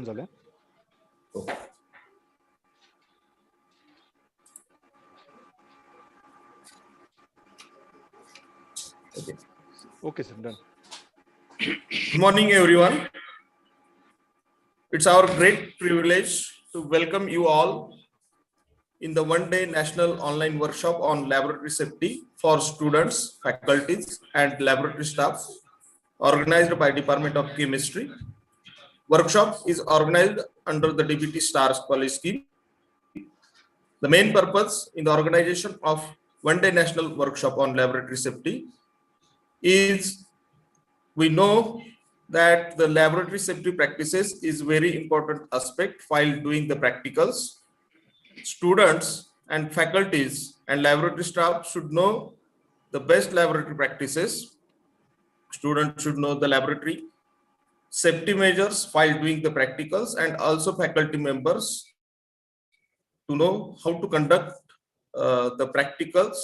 चालू झालं. Okay, sir, done. Good morning, everyone. It's our great privilege to welcome you all in the one-day national online workshop on laboratory safety for students, faculties, and laboratory staff, organized by Department of Chemistry. Workshop is organized under the DBT STAR College scheme. The main purpose in the organization of one-day national workshop on laboratory safety is we know that the laboratory safety practices is very important aspect while doing the practicals. Students and faculties and laboratory staff should know the best laboratory practices. Students should know the laboratory safety measures while doing the practicals, and also faculty members to know how to conduct the practicals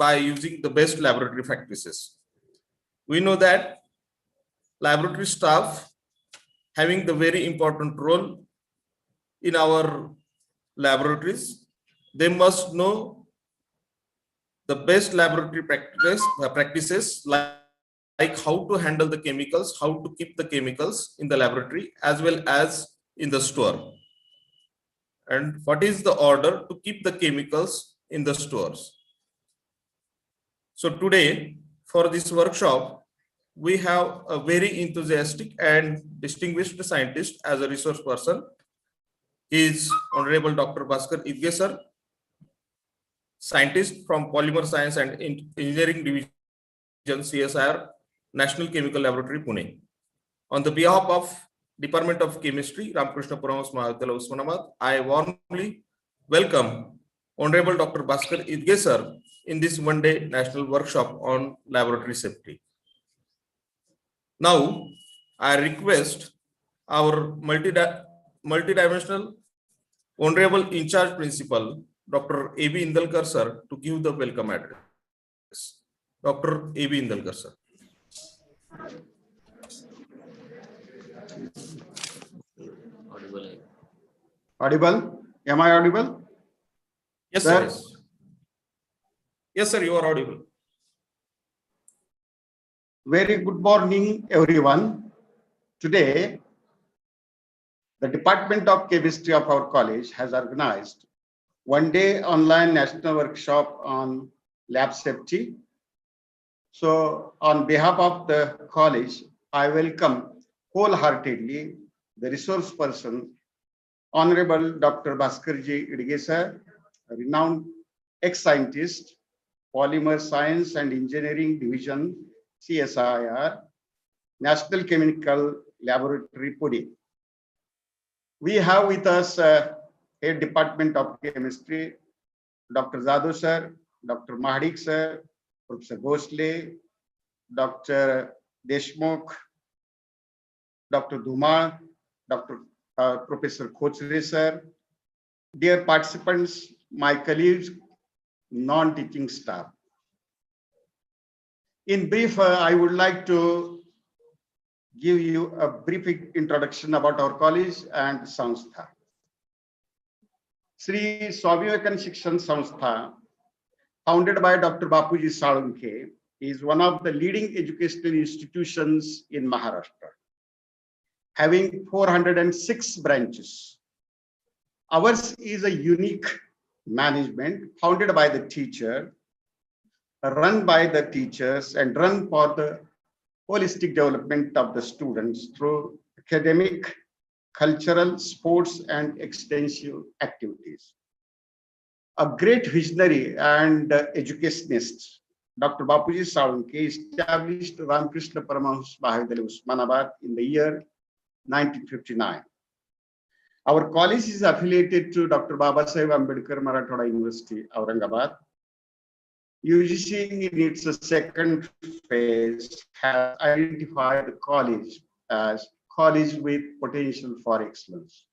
by using the best laboratory practices. We know that laboratory staff having the very important role in our laboratories. They must know the best laboratory practices like how to handle the chemicals, how to keep the chemicals in the laboratory as well as in the store, and what is the order to keep the chemicals in the stores. So today for this workshop, we have a very enthusiastic and distinguished scientist as a resource person. He is Honorable Dr. Bhaskar Idge sir, scientist from Polymer Science and Engineering Division, CSIR, National Chemical Laboratory, Pune. On the behalf of Department of Chemistry, Ramakrishna Paramahansa Mahavidyalaya, Osmanabad, I warmly welcome Honorable Dr. Bhaskar Idge sir in this one-day national workshop on laboratory safety. Now, I request our multidimensional Honorable In-Charge Principal, Dr. A.B. Indalkar sir, to give the welcome address. Dr. A.B. Indalkar sir. Audible? Am I audible? Yes, sir. Yes. Yes, sir, you are audible. Very good morning, everyone. Today, the Department of Chemistry of our college has organized one-day online national workshop on lab safety. So, on behalf of the college, I welcome wholeheartedly the resource person, Honorable Dr. Bhaskar Ji Idge sir, a renowned ex-scientist, Polymer Science and Engineering Division, CSIR, National Chemical Laboratory, Pune. We have with us Head Department of Chemistry, Dr. Jadhav sir, Dr. Mahadik sir, Professor Bhosle, Dr. Deshmukh, Dr. Dhumar, Dr. Professor Khochre sir, dear participants, my colleagues, non-teaching staff. In brief, I would like to give you a brief introduction about our college and Sanstha. Sri Swami Vivekananda Shikshan Sanstha, founded by Dr. Bapuji Salunke, is one of the leading educational institutions in Maharashtra, having 406 branches. Ours is a unique management founded by the teacher, run by the teachers, and run for the holistic development of the students through academic, cultural, sports, and extensive activities. A great visionary and educationist, Dr. Bapuji Salunke established Ramakrishna Paramahansa Mahavidyalaya, Osmanabad in the year 1959. Our college is affiliated to Dr. Babasaheb Ambedkar Marathwada University, Aurangabad. UGC in its second phase has identified the college as college with potential for excellence.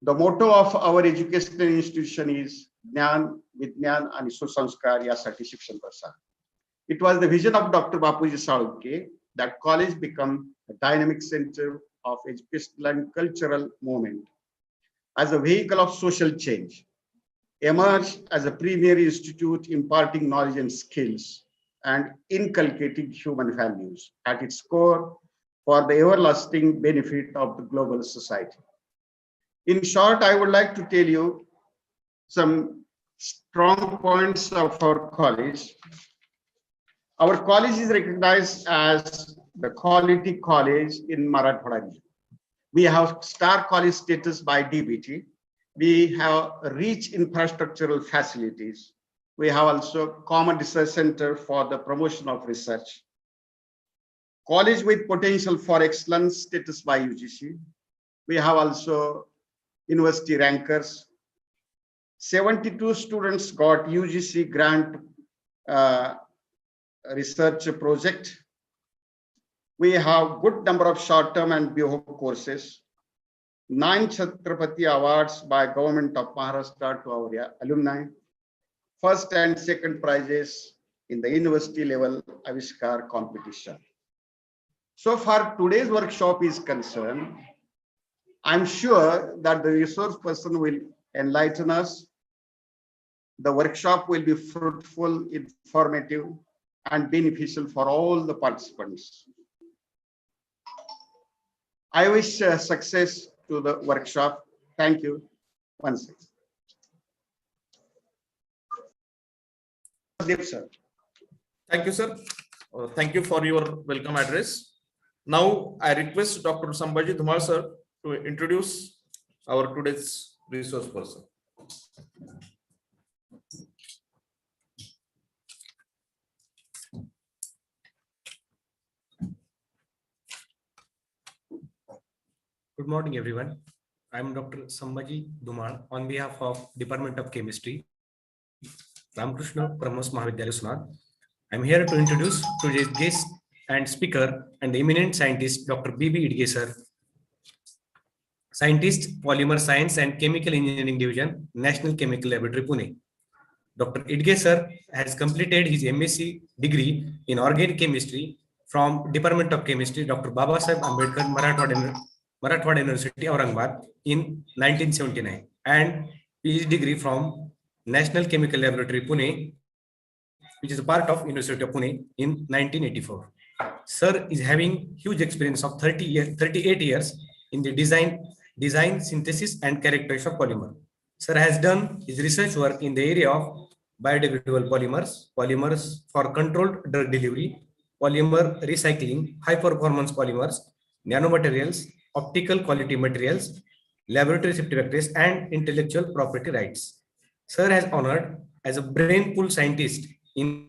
The motto of our educational institution is Jnana, Vijnana and Susanskar Yasati Shikshan Prasar. It was the vision of Dr. Bapuji Salunke that college become a dynamic center of educational and cultural movement as a vehicle of social change, emerged as a premier institute imparting knowledge and skills and inculcating human values at its core for the everlasting benefit of the global society. In short, I would like to tell you some strong points of our college. Our college is recognized as the quality college in Marathwada region. We have star college status by DBT. We have rich infrastructural facilities. We have also common research center for the promotion of research. College with potential for excellence status by UGC. We have also university rankers. 72 students got UGC grant research project. We have good number of short-term and BOHO courses. 9 Chhatrapati awards by Government of Maharashtra to our alumni. First and second prizes in the university level Aviskar competition. So far today's workshop is concerned, I'm sure that the resource person will enlighten us. The workshop will be fruitful, informative, and beneficial for all the participants. I wish success to the workshop. Thank you once again. Deep, sir. Thank you, sir. Thank you for your welcome address. Now I request Dr. Sambhaji Dhumal sir to introduce our today's resource person. Good morning, everyone. I am Dr. Sambhaji Dhumal on behalf of Department of Chemistry, Ramakrishna Paramas Mahavidyalaya Sunad. I am here to introduce today's guest and speaker and the eminent scientist, Dr. B.B. Idge sir, Scientist, Polymer Science and Chemical Engineering Division, National Chemical Laboratory, Pune. Dr. Idge sir has completed his MSc degree in Organic Chemistry from Department of Chemistry, Dr. Babasaheb Ambedkar, Marathwada University, Aurangabad in 1979, and PhD degree from National Chemical Laboratory, Pune, which is a part of University of Pune, in 1984. Sir is having huge experience of 38 years in the design, synthesis, and characterization of polymer. Sir has done his research work in the area of biodegradable polymers, polymers for controlled drug delivery, polymer recycling, high performance polymers, nanomaterials, optical quality materials, laboratory safety practice, and intellectual property rights. Sir has honored as a brain pool scientist in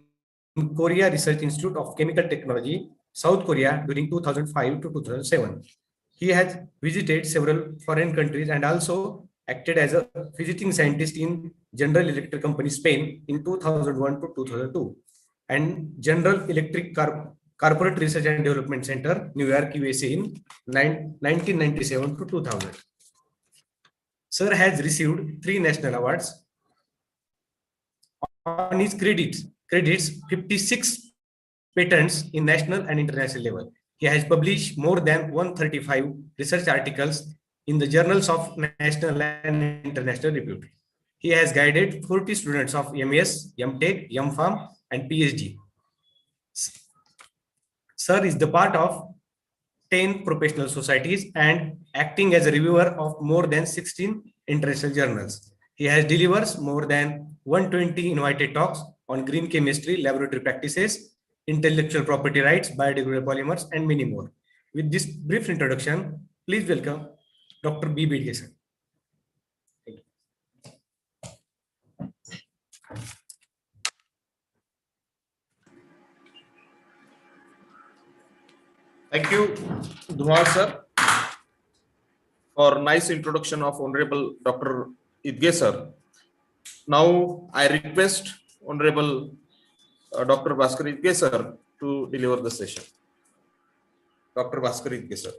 Korea Research Institute of Chemical Technology, South Korea during 2005 to 2007. He has visited several foreign countries and also acted as a visiting scientist in General Electric Company, Spain in 2001 to 2002, and General Electric Corporate Research and Development Center, New York, USA in 1997 to 2000. Sir has received 3 national awards. On his credits 56 patents in national and international level. He has published more than 135 research articles in the journals of national and international repute. He has guided 40 students of MES, MTech, MPharm, and PhD. Sir is the part of 10 professional societies and acting as a reviewer of more than 16 international journals. He has delivered more than 120 invited talks on green chemistry, laboratory practices, intellectual property rights, biodegradable polymers, and many more. With this brief introduction, please welcome Dr. B.B. Idge sir. Thank you, Dhumal sir, for nice introduction of Honorable Dr. Idge sir. Now I request Honorable Dr. Bhaskar Idge sir to deliver the session. Dr. Bhaskar Idge sir.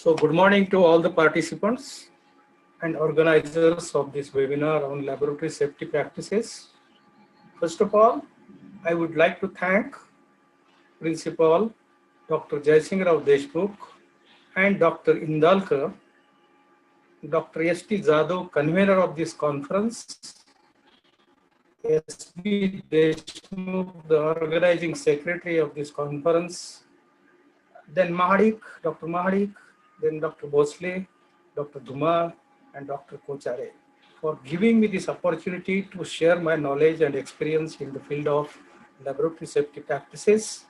So good morning to all the participants and organizers of this webinar on laboratory safety practices. First of all, I would like to thank Principal Dr. Jaisingh Rao Deshmukh and Dr. Indalkar, Dr. S.T. Jadhav, convener of this conference, S.B. Deshmukh, the organizing secretary of this conference, then Mahadik, Dr. Mahadik, then Dr. Bhosle, Dr. Dhuma, and Dr. Kochare for giving me this opportunity to share my knowledge and experience in the field of laboratory safety practices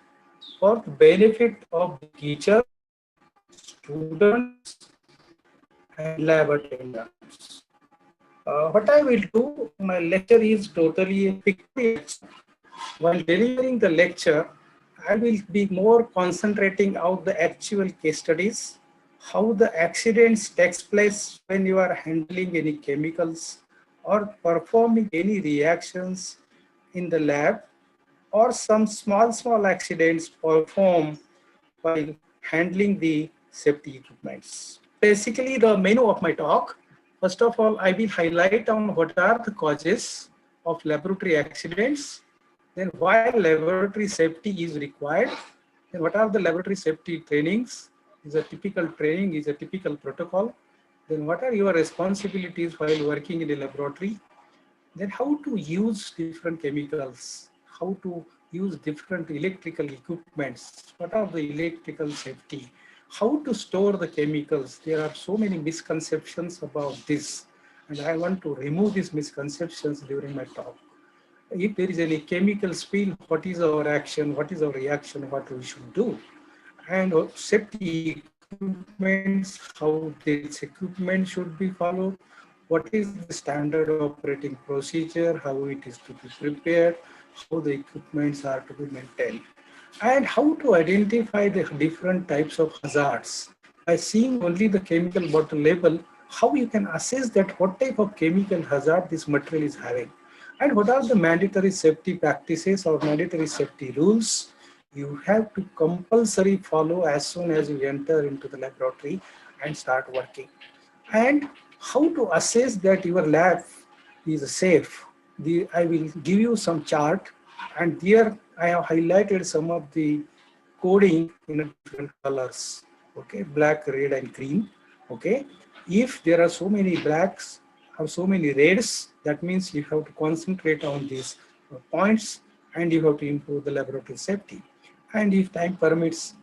for the benefit of the teacher, students, and lab attendants. What I will do, my lecture is totally a picture. While delivering the lecture, I will be more concentrating on the actual case studies, how the accidents takes place when you are handling any chemicals or performing any reactions in the lab, or some small accidents performed while handling the safety equipments. Basically, the menu of my talk, first of all, I will highlight on what are the causes of laboratory accidents, then why laboratory safety is required, then what are the laboratory safety trainings, is a typical training, is a typical protocol, then what are your responsibilities while working in a laboratory, then how to use different chemicals, how to use different electrical equipments, what are the electrical safety, how to store the chemicals. There are so many misconceptions about this, and I want to remove these misconceptions during my talk. If there is any chemical spill, what is our action, what is our reaction, what we should do, and safety equipments, how this equipment should be followed, what is the standard operating procedure, how it is to be prepared, how the equipments are to be maintained, and how to identify the different types of hazards. By seeing only the chemical bottle label, how you can assess that what type of chemical hazard this material is having, and what are the mandatory safety practices or mandatory safety rules you have to compulsory follow as soon as you enter into the laboratory and start working, and how to assess that your lab is safe. I will give you some chart, and here I have highlighted some of the coding in different colors, okay, black, red, and green, okay. If there are so many blacks or so many reds, that means you have to concentrate on these points and you have to improve the laboratory safety. And if time permits,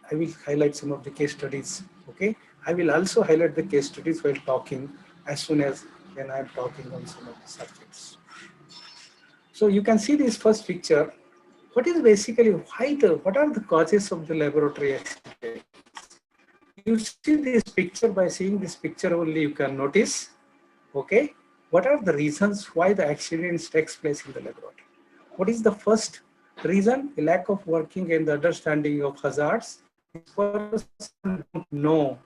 I will highlight some of the case studies, okay. I will also highlight the case studies while talking as soon as when I am talking on some of the subjects. So you can see this first picture. What is basically what are the causes of the laboratory accident? You see this picture, by seeing this picture only you can notice, okay, what are the reasons why the accidents takes place in the laboratory? What is the first reason? The lack of working and the understanding of hazards. This person don't know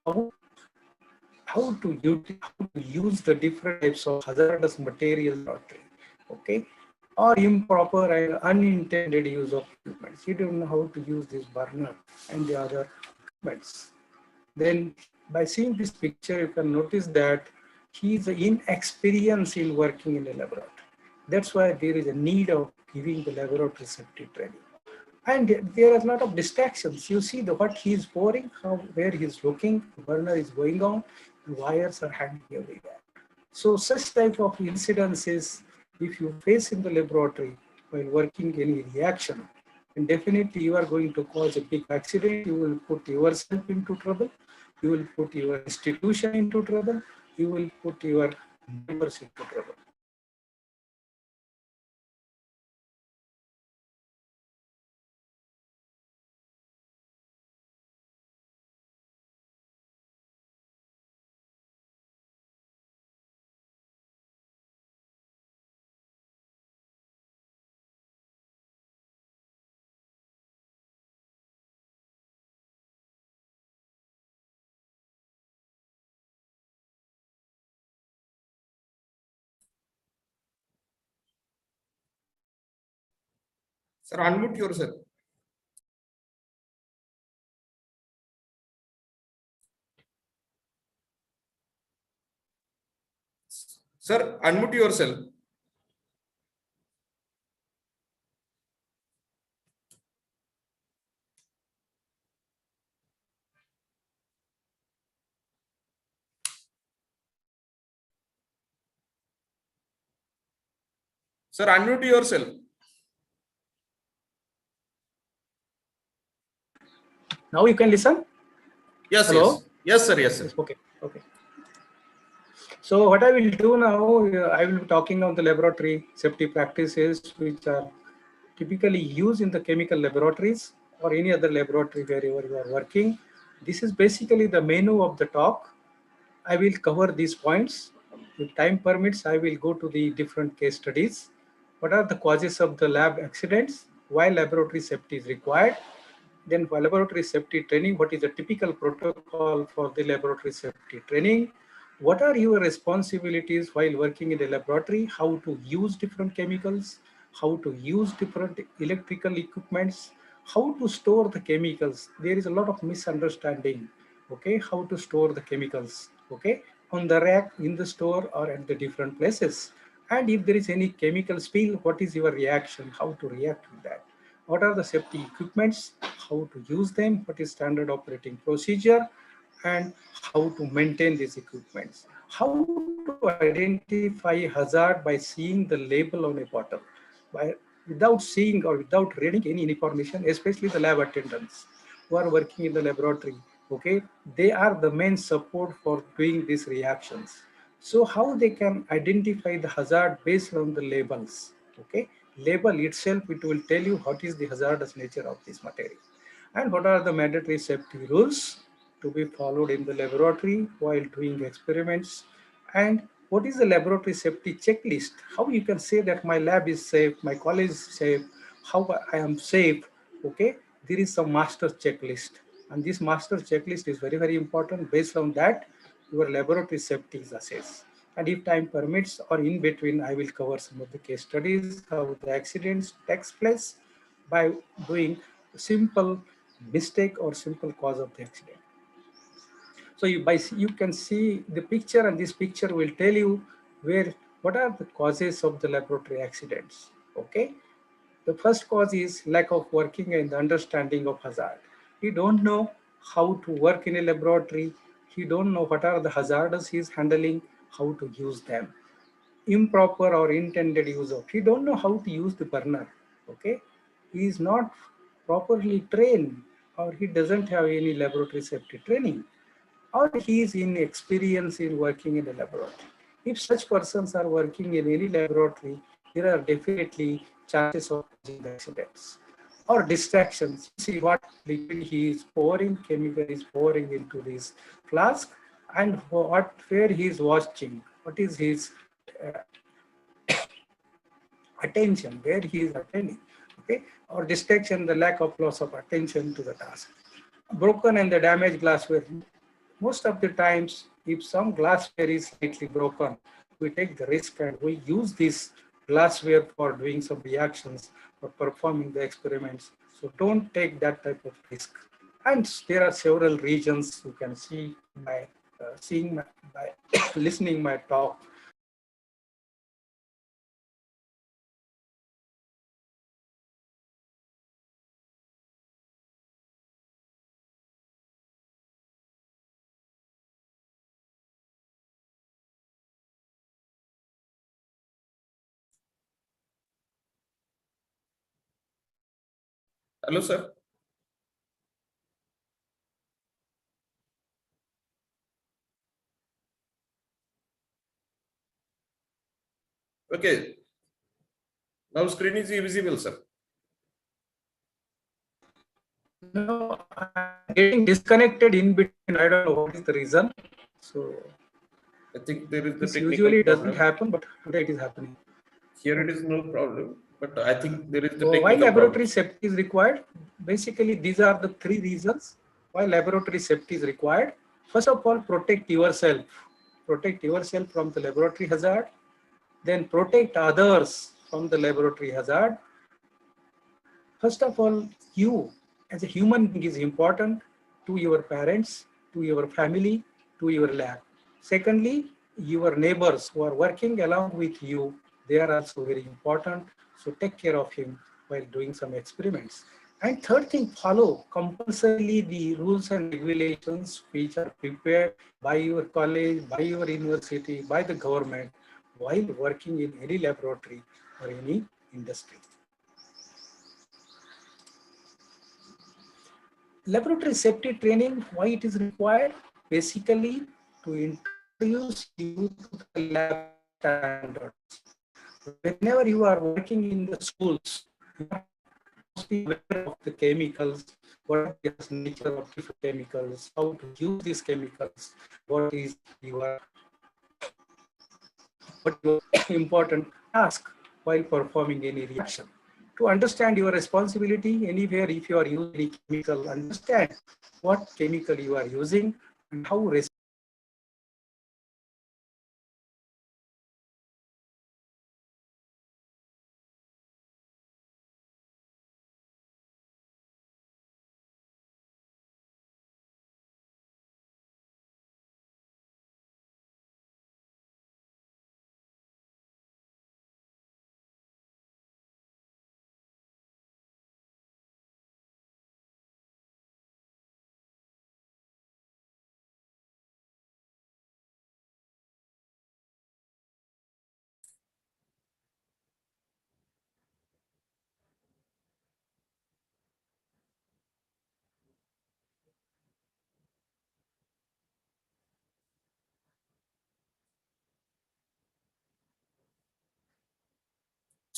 how to use the different types of hazardous materials, okay, or improper and unintended use of equipment. You don't know how to use this burner and the other equipments. Then by seeing this picture, you can notice that he is inexperienced in working in a laboratory. That's why there is a need of giving the laboratory safety training. And there are a lot of distractions. You see what he is pouring, where he is looking, the burner is going on, the wires are hanging everywhere. So such type of incidences, if you face in the laboratory while working any reaction, and definitely you are going to cause a big accident. You will put yourself into trouble. You will put your institution into trouble. You will put your members into trouble. Sir, unmute yourself. Sir, unmute yourself. Sir, unmute yourself. Now you can listen. Yes, Hello? yes. Yes, sir. Yes, sir. Yes, okay, okay. So what I will do now, I will be talking on the laboratory safety practices which are typically used in the chemical laboratories or any other laboratory wherever you are working. This is basically the menu of the talk. I will cover these points. If time permits, I will go to the different case studies. What are the causes of the lab accidents? Why laboratory safety is required? Then for laboratory safety training, what is the typical protocol for the laboratory safety training? What are your responsibilities while working in the laboratory? How to use different chemicals? How to use different electrical equipments? How to store the chemicals? There is a lot of misunderstanding. Okay, how to store the chemicals? Okay, on the rack, in the store, or at the different places. And if there is any chemical spill, what is your reaction? How to react with that? What are the safety equipments, how to use them, what is standard operating procedure, and how to maintain these equipments. How to identify hazard by seeing the label on a bottle, without seeing or without reading any information, especially the lab attendants who are working in the laboratory. Okay, they are the main support for doing these reactions. So how they can identify the hazard based on the labels? Okay, label itself, it will tell you what is the hazardous nature of this material and what are the mandatory safety rules to be followed in the laboratory while doing experiments, and what is the laboratory safety checklist, how you can say that my lab is safe, my college is safe, how I am safe. Okay, there is some master checklist, and this master checklist is very, very important. Based on that, your laboratory safety is assessed. And if time permits or in between, I will cover some of the case studies, how the accidents takes place by doing simple mistake or simple cause of the accident. So you can see the picture, and this picture will tell you what are the causes of the laboratory accidents. Okay, the first cause is lack of working and understanding of hazard. He don't know how to work in a laboratory. He don't know what are the hazards he's handling, how to use them. Improper or intended use of. He don't know how to use the burner. Okay, he is not properly trained, or he doesn't have any laboratory safety training, or he is inexperienced in working in a laboratory. If such persons are working in any laboratory, there are definitely chances of causing accidents or distractions. See what liquid he is pouring, chemical is pouring into this flask, and where he is watching, what is his attention, where he is attending. Okay, or distraction, the lack of loss of attention to the task. Broken and the damaged glassware. Most of the times, if some glassware is slightly broken, we take the risk and we use this glassware for doing some reactions or performing the experiments. So don't take that type of risk. And there are several reasons you can see by by listening my talk. Hello, sir. Okay. Now screen is visible, sir. No, I'm getting disconnected in between. I don't know what is the reason. So I think there is the this technical usually problem. doesn't happen, but today it is happening. Here it is no problem, but I think there is the So why technical laboratory problem. safety is required? Basically, these are the three reasons why laboratory safety is required. First of all, protect yourself. Protect yourself from the laboratory hazard. Then protect others from the laboratory hazard. First of all, you as a human being is important to your parents, to your family, to your lab. Secondly, your neighbors who are working along with you, they are also very important. So take care of him while doing some experiments. And third thing, follow compulsorily the rules and regulations which are prepared by your college, by your university, by the government while working in any laboratory or any industry. Laboratory safety training, why it is required? Basically, to introduce you to the lab standards. Whenever you are working in the schools, you are mostly aware of the chemicals, what is the nature of different chemicals, how to use these chemicals, what is your important task while performing any reaction. To understand your responsibility anywhere, if you are using any chemical, understand what chemical you are using and how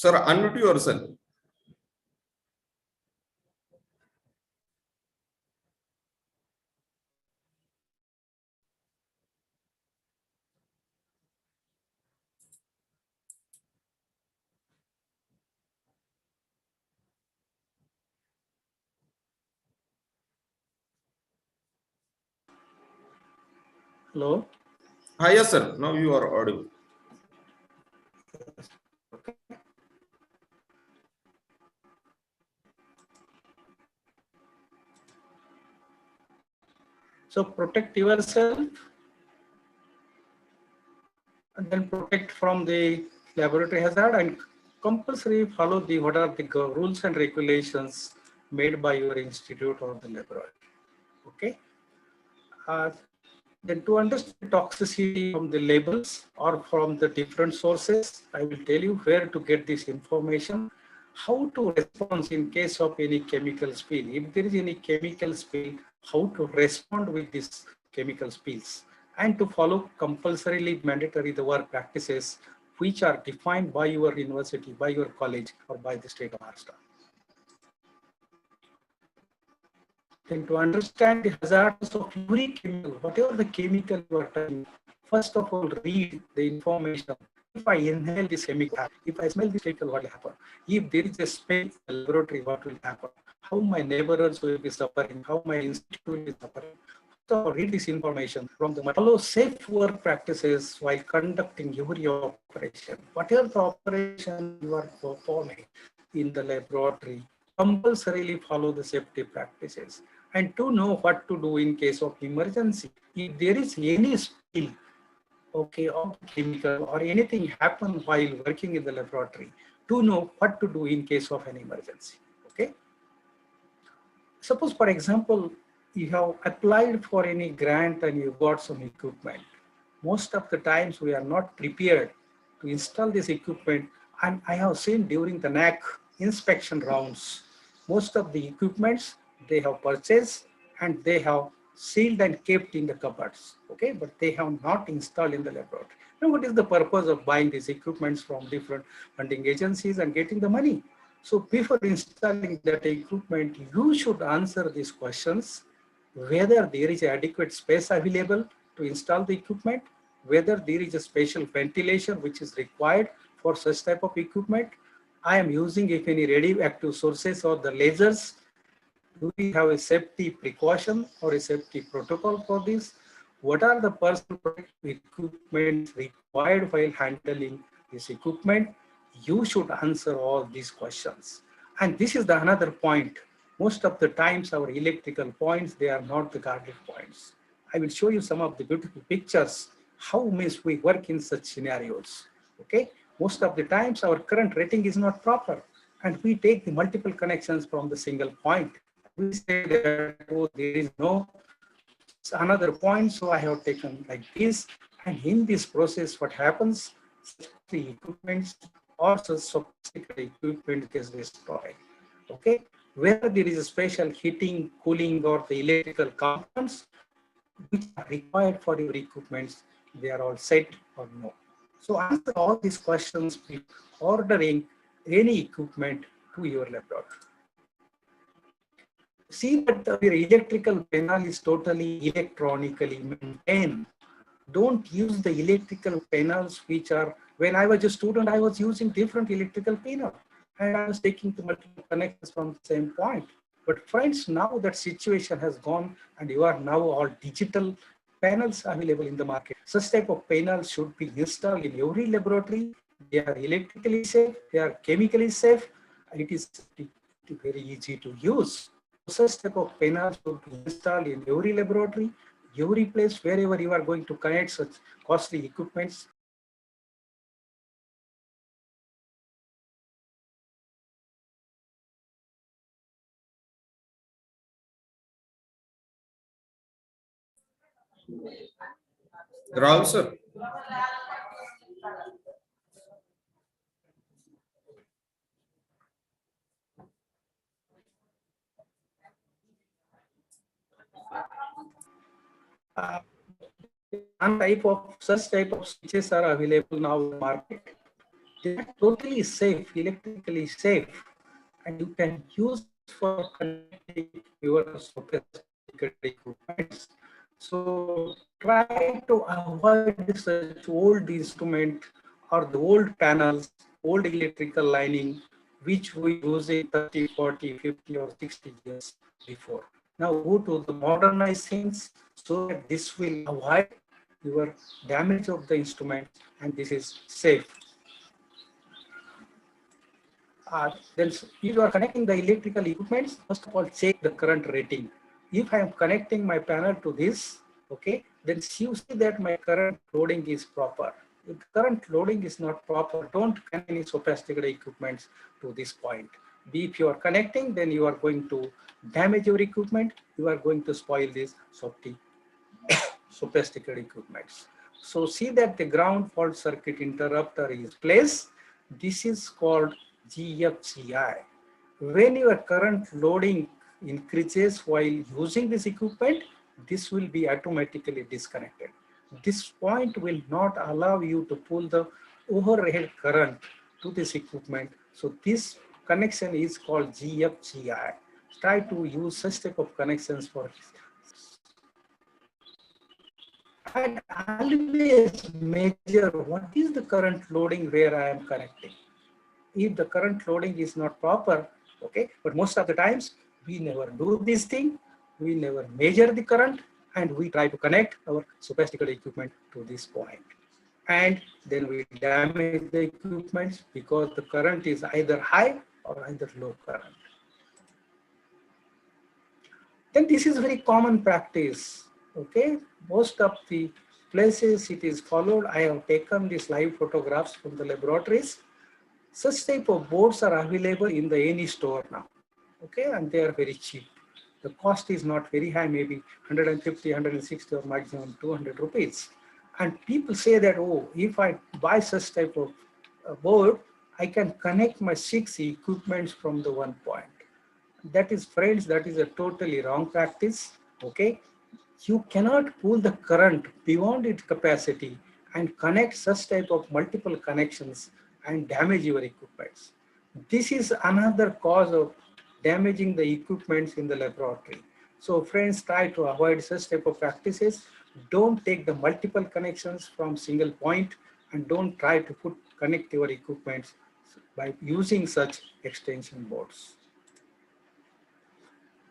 Sir, unmute yourself. Hello? Hi, yes, sir. Now you are audible. So protect yourself and then protect from the laboratory hazard and compulsory follow the what are the rules and regulations made by your institute or the laboratory. Okay. Then to understand toxicity from the labels or from the different sources, I will tell you where to get this information, how to respond in case of any chemical spill. If there is any chemical spill, how to respond with these chemical spills, and to follow compulsorily mandatory the work practices which are defined by your university, by your college, or by the state of Maharashtra. Then to understand the hazards of every chemical, whatever the chemical you are touching, first of all, read the information. If I inhale this chemical, if I smell this chemical, what will happen? If there is a smell in the laboratory, what will happen? How my neighbors will be suffering, how my institute will be suffering. So read this information from the follow safe work practices while conducting every operation. Whatever the operation you are performing in the laboratory, compulsorily follow the safety practices. And to know what to do in case of emergency. If there is any spill, okay, of chemical or anything happen while working in the laboratory, to know what to do in case of an emergency, okay? Suppose, for example, you have applied for any grant and you got some equipment. Most of the times we are not prepared to install this equipment. And I have seen during the NAC inspection rounds, most of the equipments they have purchased and they have sealed and kept in the cupboards, okay? But they have not installed in the laboratory. Now, what is the purpose of buying these equipments from different funding agencies and getting the money? So before installing that equipment, you should answer these questions, whether there is adequate space available to install the equipment, whether there is a special ventilation which is required for such type of equipment. I am using if any radioactive sources or the lasers. Do we have a safety precaution or a safety protocol for this? What are the personal protective equipment required while handling this equipment? You should answer all these questions. And this is the another point. Most of the times our electrical points, they are not the guarded points. I will show you some of the beautiful pictures, how means we work in such scenarios. Okay, most of the times our current rating is not proper, and we take the multiple connections from the single point. We say that, oh, there is no another point, so I have taken like this. And in this process, what happens? The equipment or such sophisticated equipment gets destroyed. Okay, where there is a special heating, cooling, or the electrical components which are required for your equipments, they are all set or no. So answer all these questions by ordering any equipment to your laboratory. See that your electrical panel is totally electronically maintained. Don't use the electrical panels which are, when I was a student, I was using different electrical panel and I was taking the multiple connections from the same point. But friends, now that situation has gone and you are now all digital panels available in the market. Such type of panels should be installed in every laboratory. They are electrically safe, they are chemically safe, and it is very easy to use. Such type of panels should be installed in every laboratory, every place wherever you are going to connect such costly equipments. Rahul sir. Such type of switches are available now in the market. They are totally safe, electrically safe, and you can use for connecting your sophisticated equipments. So try to avoid such old instrument or the old panels, old electrical lining, which we use in 30, 40, 50 or 60 years before. Now go to the modernized things so that this will avoid your damage of the instrument and this is safe. Then if you are connecting the electrical equipments, first of all, check the current rating. If I am connecting my panel to this, okay, then you see that my current loading is proper. If current loading is not proper, don't connect any sophisticated equipments to this point. If you are connecting, then you are going to damage your equipment. You are going to spoil these sophisticated equipments. So see that the ground fault circuit interrupter is placed. This is called GFCI. When your current loading increases while using this equipment, this will be automatically disconnected. This point will not allow you to pull the overhead current to this equipment. So this connection is called GFCI. Try to use such type of connections for and always measure what is the current loading where I am connecting. If the current loading is not proper, okay, but most of the times we never do this thing, we never measure the current, and we try to connect our sophisticated equipment to this point. And then we damage the equipment because the current is either high or either low current. Then this is very common practice, okay? Most of the places it is followed. I have taken these live photographs from the laboratories. Such type of boards are available in the any store now, okay? And they are very cheap. The cost is not very high, maybe 150, 160 or maximum 200 rupees. And people say that, oh, if I buy such type of board, I can connect my 6 equipments from the one point. That is, friends, that is a totally wrong practice, okay? You cannot pull the current beyond its capacity and connect such type of multiple connections and damage your equipments. This is another cause of damaging the equipments in the laboratory. So friends, try to avoid such type of practices. Don't take the multiple connections from single point and don't try to connect your equipments by using such extension boards.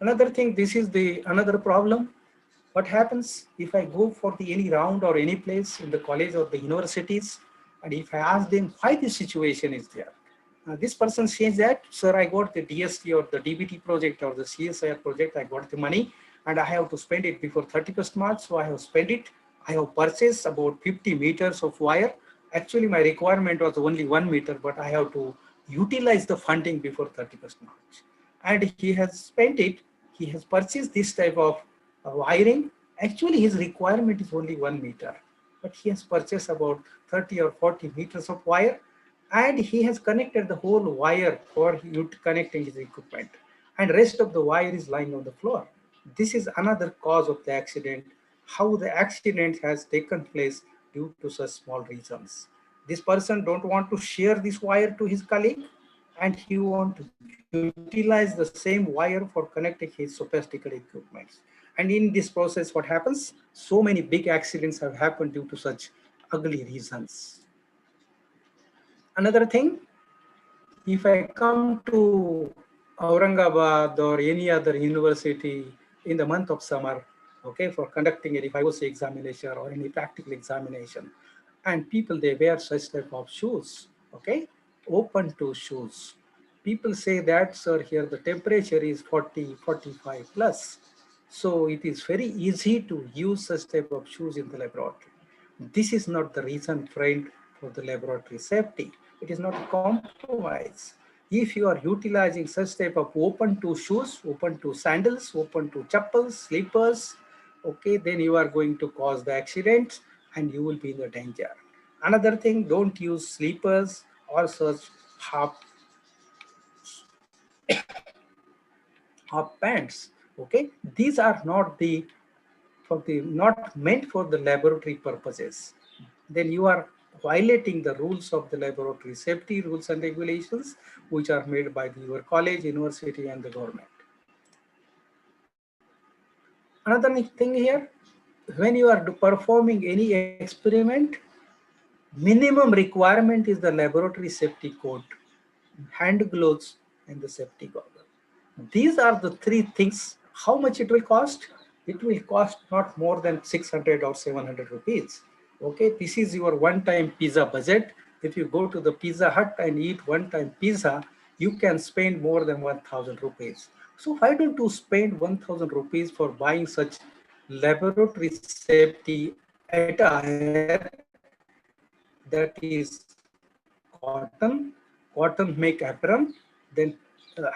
Another thing, this is another problem. What happens if I go for any round or any place in the college or the universities, and if I ask them why this situation is there, this person says that, sir, I got the DST or the DBT project or the CSIR project, I got the money and I have to spend it before 31st March, so I have spent it. I have purchased about 50 meters of wire. Actually, my requirement was only 1 meter, but I have to utilize the funding before 30% knowledge. And he has spent it. He has purchased this type of wiring. Actually, his requirement is only 1 meter, but he has purchased about 30 or 40 meters of wire, and he has connected the whole wire for connecting his equipment, and rest of the wire is lying on the floor. This is another cause of the accident, how the accident has taken place due to such small reasons. This person don't want to share this wire to his colleague, and he want to utilize the same wire for connecting his sophisticated equipments. And in this process, what happens? So many big accidents have happened due to such ugly reasons. Another thing, if I come to Aurangabad or any other university in the month of summer, okay, for conducting any FIOC examination or any practical examination, and people, they wear such type of shoes, okay, open toe shoes. People say that, sir, here the temperature is 40, 45 plus. So it is very easy to use such type of shoes in the laboratory. This is not the reason, friend, for the laboratory safety. It is not a compromise. If you are utilizing such type of open toe shoes, open toe sandals, open toe chappals, slippers, okay, then you are going to cause the accident and you will be in the danger. Another thing, don't use slippers or such half pants. Okay, these are not not meant for the laboratory purposes. Then you are violating the rules of the laboratory safety rules and regulations, which are made by your college, university, and the government. Another thing here, when you are performing any experiment, minimum requirement is the laboratory safety code, hand gloves, and the safety goggle. These are the three things. How much it will cost? It will cost not more than 600 or 700 rupees. Okay, this is your one-time pizza budget. If you go to the Pizza Hut and eat one-time pizza, you can spend more than 1,000 rupees. So why don't you spend 1,000 rupees for buying such laboratory safety attire that is cotton make apron, then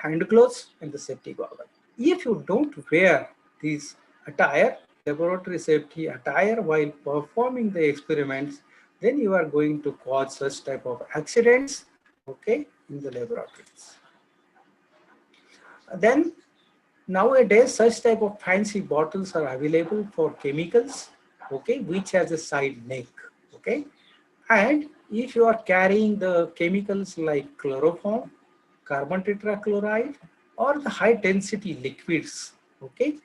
hand gloves and the safety goggle. If you don't wear these attire, laboratory safety attire while performing the experiments, then you are going to cause such type of accidents, okay, in the laboratories. Then nowadays, such type of fancy bottles are available for chemicals, okay, which has a side neck, okay. And if you are carrying the chemicals like chloroform, carbon tetrachloride, or the high density liquids, okay,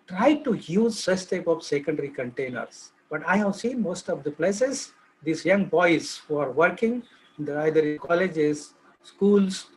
try to use such type of secondary containers. But I have seen most of the places, these young boys who are working in either in colleges, schools,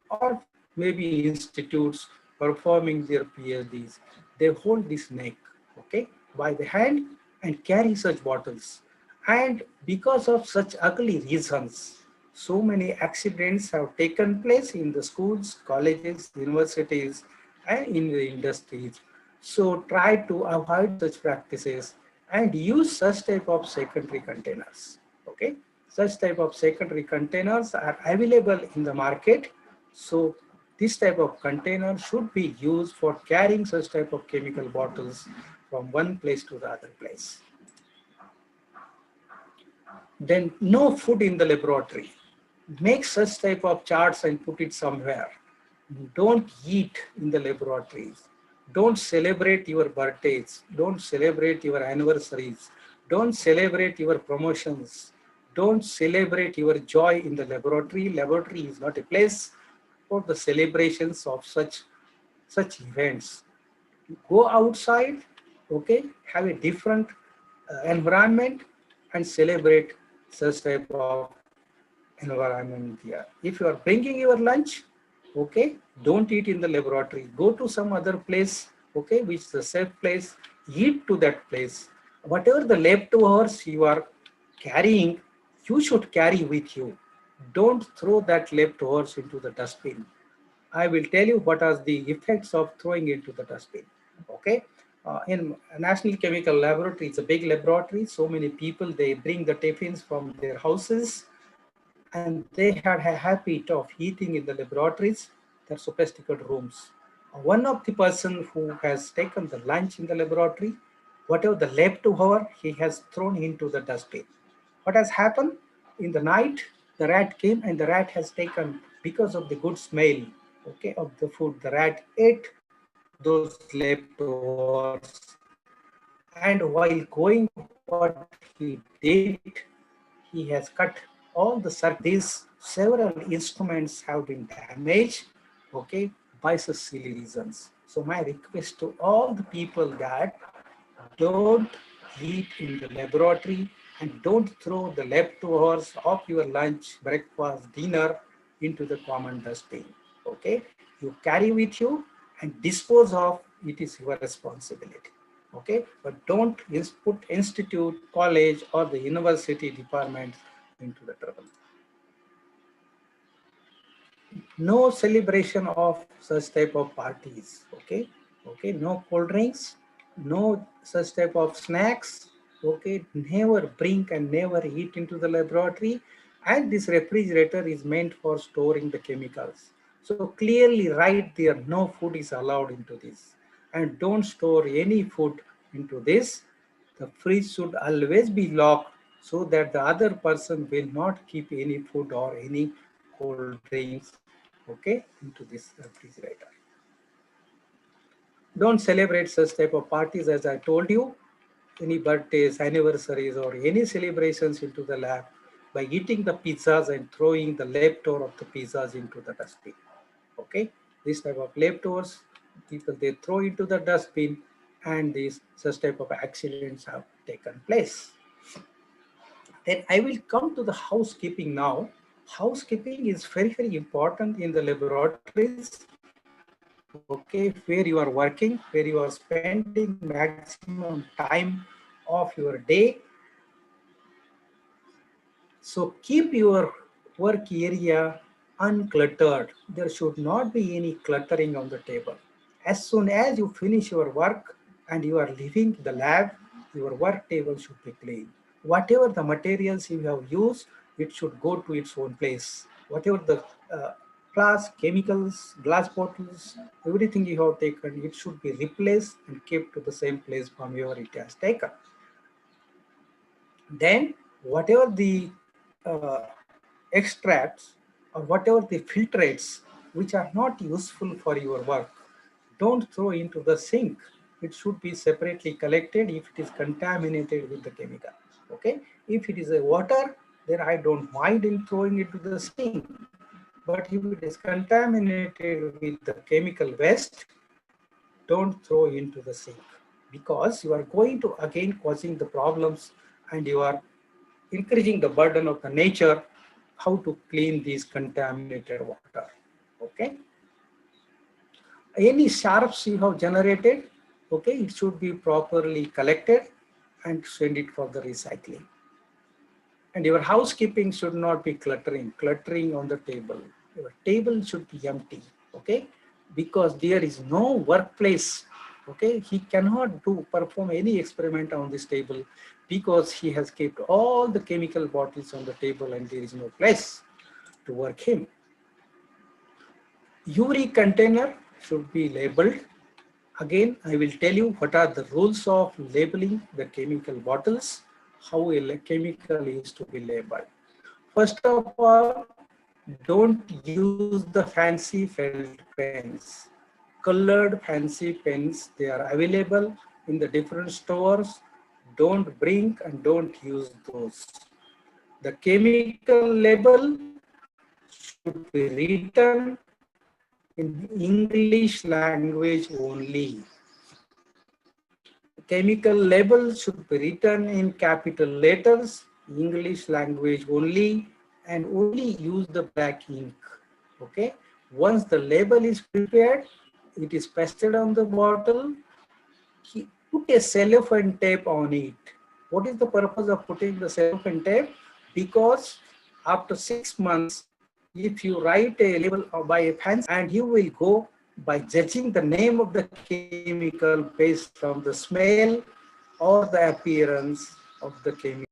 or maybe institutes performing their PhDs, they hold this neck, okay, by the hand and carry such bottles. And because of such ugly reasons, so many accidents have taken place in the schools, colleges, universities, and in the industries. So try to avoid such practices and use such type of secondary containers. Okay, such type of secondary containers are available in the market. So this type of container should be used for carrying such type of chemical bottles from one place to the other place. Then no food in the laboratory. Make such type of charts and put it somewhere. Don't eat in the laboratories. Don't celebrate your birthdays. Don't celebrate your anniversaries. Don't celebrate your promotions. Don't celebrate your joy in the laboratory. Laboratory is not a place for the celebrations of such events. Go outside, okay, have a different environment and celebrate such type of environment here. If you are bringing your lunch, okay, don't eat in the laboratory. Go to some other place, okay, which is a safe place, eat to that place. Whatever the leftovers you are carrying, you should carry with you. Don't throw that leftovers into the dustbin. I will tell you what are the effects of throwing into the dustbin, okay. in National Chemical Laboratory, it's a big laboratory. So many people, they bring the tiffins from their houses, and they had a habit of eating in the laboratories, their sophisticated rooms. One of the person who has taken the lunch in the laboratory, whatever the leftover, he has thrown into the dustbin. What has happened? In the night, the rat came and the rat has taken, because of the good smell, okay, of the food, the rat ate those leftovers. And while going, what he did, he has cut all the circuits. These several instruments have been damaged, okay, by such silly reasons. So my request to all the people that don't eat in the laboratory and don't throw the leftovers of your lunch, breakfast, dinner into the common dustbin. Okay, you carry with you and dispose of, it is your responsibility. Okay, but don't put institute, college, or the university department into the trouble. No celebration of such type of parties. Okay, okay, no cold drinks, no such type of snacks. Okay, never bring and never eat into the laboratory. And this refrigerator is meant for storing the chemicals. So clearly write there, no food is allowed into this. And don't store any food into this. The fridge should always be locked so that the other person will not keep any food or any cold drinks, okay, into this refrigerator. Don't celebrate such type of parties, as I told you, any birthdays, anniversaries, or any celebrations into the lab by eating the pizzas and throwing the leftover of the pizzas into the dustbin. Okay, this type of leftovers, people they throw into the dustbin, and these such type of accidents have taken place. Then I will come to the housekeeping now. Housekeeping is very, very important in the laboratories. Okay, where you are working, where you are spending maximum time of your day. So keep your work area uncluttered. There should not be any cluttering on the table. As soon as you finish your work and you are leaving the lab, your work table should be clean. Whatever the materials you have used, it should go to its own place. Whatever the glass, chemicals, glass bottles, everything you have taken, it should be replaced and kept to the same place from where it has taken. Then whatever the extracts or whatever the filtrates which are not useful for your work, don't throw into the sink. It should be separately collected if it is contaminated with the chemical. Okay, if it is a water, then I don't mind in throwing it to the sink. But if it is contaminated with the chemical waste, don't throw into the sink, because you are going to again causing the problems and you are increasing the burden of the nature how to clean these contaminated water. Okay, any sharps you have generated, okay, it should be properly collected and send it for the recycling. And your housekeeping should not be cluttering on the table. Your table should be empty, okay, because there is no workplace. Okay, he cannot perform any experiment on this table because he has kept all the chemical bottles on the table and there is no place to work him. UV container should be labeled. Again, I will tell you what are the rules of labeling the chemical bottles, how a chemical is to be labeled. First of all, don't use the fancy felt pens. Colored fancy pens, they are available in the different stores. Don't bring and don't use those. The chemical label should be written in English language only. Chemical label should be written in capital letters, English language only, and only use the black ink. Okay. Once the label is prepared, it is pasted on the bottle. Put a cellophane tape on it. What is the purpose of putting the cellophane tape? Because after 6 months, if you write a label by a fancy, and you will go by judging the name of the chemical based from the smell or the appearance of the chemical.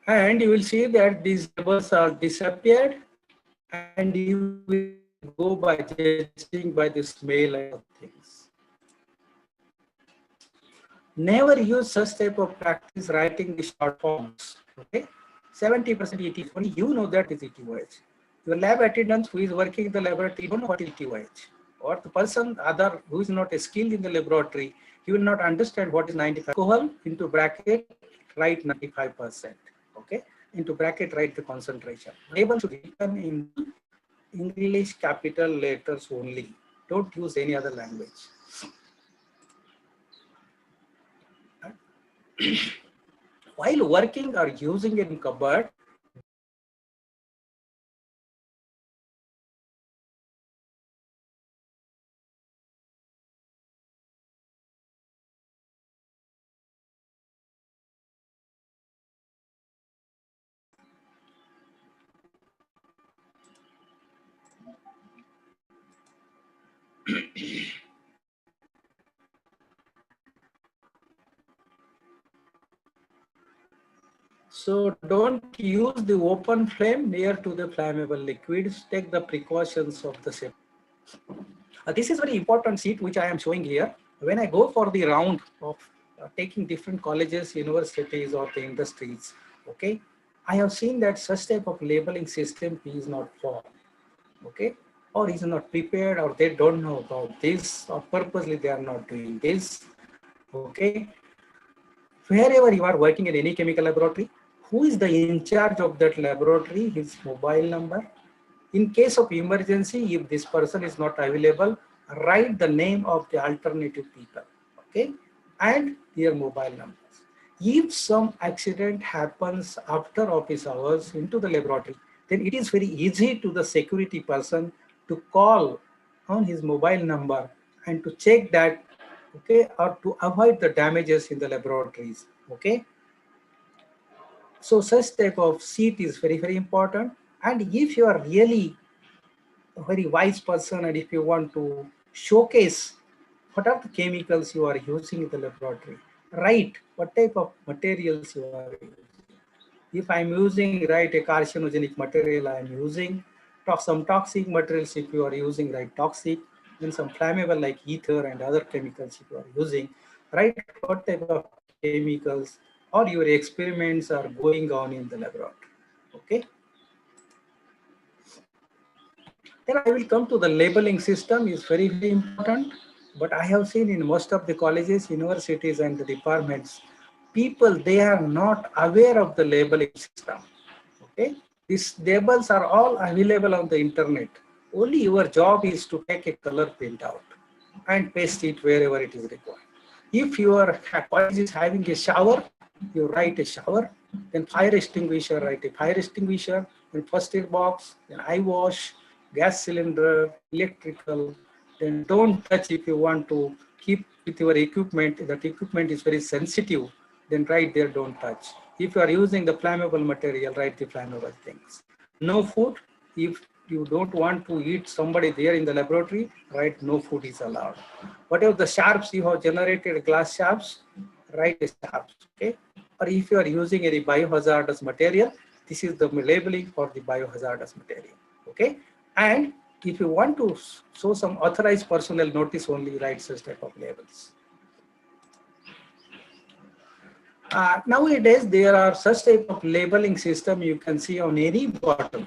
And you will see that these labels are disappeared, and you will go by judging by the smell and things. Never use such type of practice writing the short forms. Okay, 70% ETH. Only you know that is ETH. Your lab attendant who is working in the laboratory don't know what is ETH. Or the person other who is not skilled in the laboratory, he will not understand what is 95. Alcohol into bracket write 95%. Okay, into bracket write the concentration. Label should be written in English capital letters only. Don't use any other language. While working or using in cupboard, so don't use the open flame near to the flammable liquids. Take the precautions of the same. This is very important sheet which I am showing here. When I go for the round of taking different colleges, universities, or the industries, okay, I have seen that such type of labeling system is not for, okay, or is not prepared, or they don't know about this, or purposely they are not doing this, okay. Wherever you are working in any chemical laboratory, who is the in charge of that laboratory, his mobile number. In case of emergency, if this person is not available, write the name of the alternative people, okay, and their mobile numbers. If some accident happens after office hours into the laboratory, then it is very easy to the security person to call on his mobile number and to check that, okay, or to avoid the damages in the laboratories, okay. So such type of sheet is very, very important. And if you are really a very wise person, and if you want to showcase what are the chemicals you are using in the laboratory, write what type of materials you are using. If I'm using, write a carcinogenic material I am using, some toxic materials if you are using, write toxic, then some flammable like ether and other chemicals if you are using, write what type of chemicals or your experiments are going on in the laboratory, okay. Then I will come to the labeling system is very, very important. But I have seen in most of the colleges, universities, and the departments, people, they are not aware of the labeling system. Okay, these labels are all available on the internet. Only your job is to take a color printout and paste it wherever it is required. If your college is having a shower, you write a shower. Then fire extinguisher, write a fire extinguisher. Then first aid box, then eye wash, gas cylinder, electrical. Then don't touch if you want to keep with your equipment. That equipment is very sensitive. Then write there, don't touch. If you are using the flammable material, write the flammable things. No food. If you don't want to eat somebody there in the laboratory, write no food is allowed. Whatever the sharps you have generated, glass sharps, write the sharps, okay? Or if you are using any biohazardous material, this is the labeling for the biohazardous material, okay? And if you want to show some authorized personnel notice, only write such type of labels. Nowadays, there are such type of labeling system you can see on any bottle.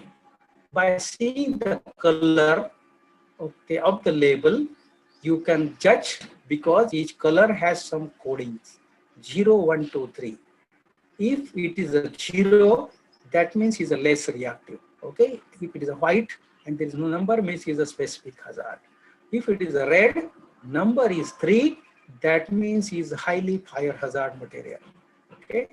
By seeing the color, okay, of the label, you can judge because each color has some codings, 0, 1, 2, 3. If it is a 0, that means it's a less reactive. Okay, if it is a white and there is no number, means it's a specific hazard. If it is a red, number is 3, that means it's highly fire hazard material. Okay,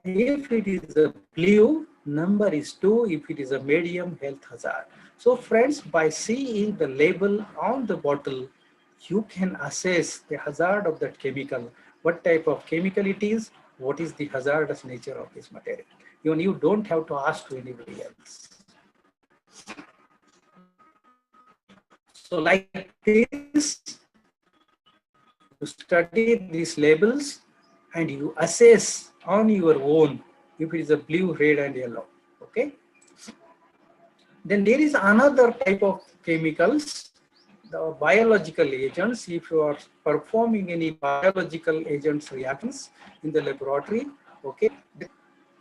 if it is a blue, number is 2. If it is a medium, health hazard. So friends, by seeing the label on the bottle, you can assess the hazard of that chemical, what type of chemical it is, what is the hazardous nature of this material. Even you don't have to ask to anybody else. So like this, you study these labels and you assess on your own if it is a blue, red and yellow. Okay. Then there is another type of chemicals, the biological agents. If you are performing any biological agents reactions in the laboratory, okay,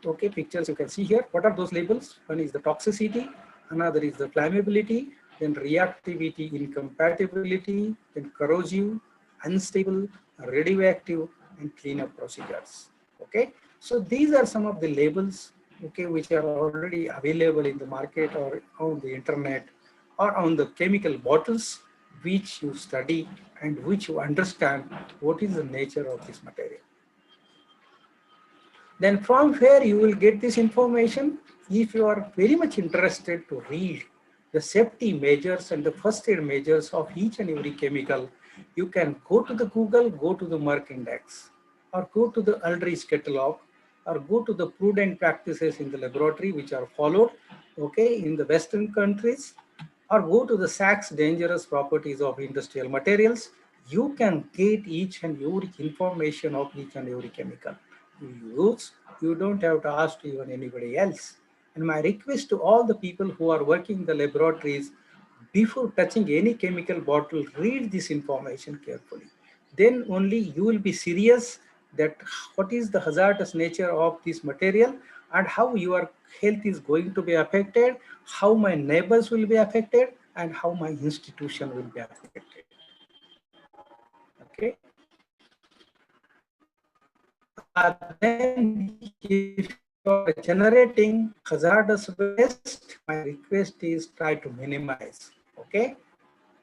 okay, pictures you can see here. What are those labels? One is the toxicity, another is the flammability, then reactivity, incompatibility, then corrosive, unstable, radioactive, and cleanup procedures. Okay, so these are some of the labels, okay, which are already available in the market or on the internet or on the chemical bottles, which you study and which you understand what is the nature of this material. Then from where you will get this information. If you are very much interested to read the safety measures and the first aid measures of each and every chemical, you can go to the Google, go to the Merck Index, or go to the Aldrich catalog, or go to the prudent practices in the laboratory which are followed, okay, in the Western countries, or go to the Sachs dangerous properties of industrial materials. You can get each and every information of each and every chemical you use. You don't have to ask to even anybody else. And my request to all the people who are working in the laboratories, before touching any chemical bottle, read this information carefully. Then only you will be serious that what is the hazardous nature of this material and how your health is going to be affected, how my neighbors will be affected, and how my institution will be affected. Okay. Then if you are generating hazardous waste, my request is try to minimize, okay?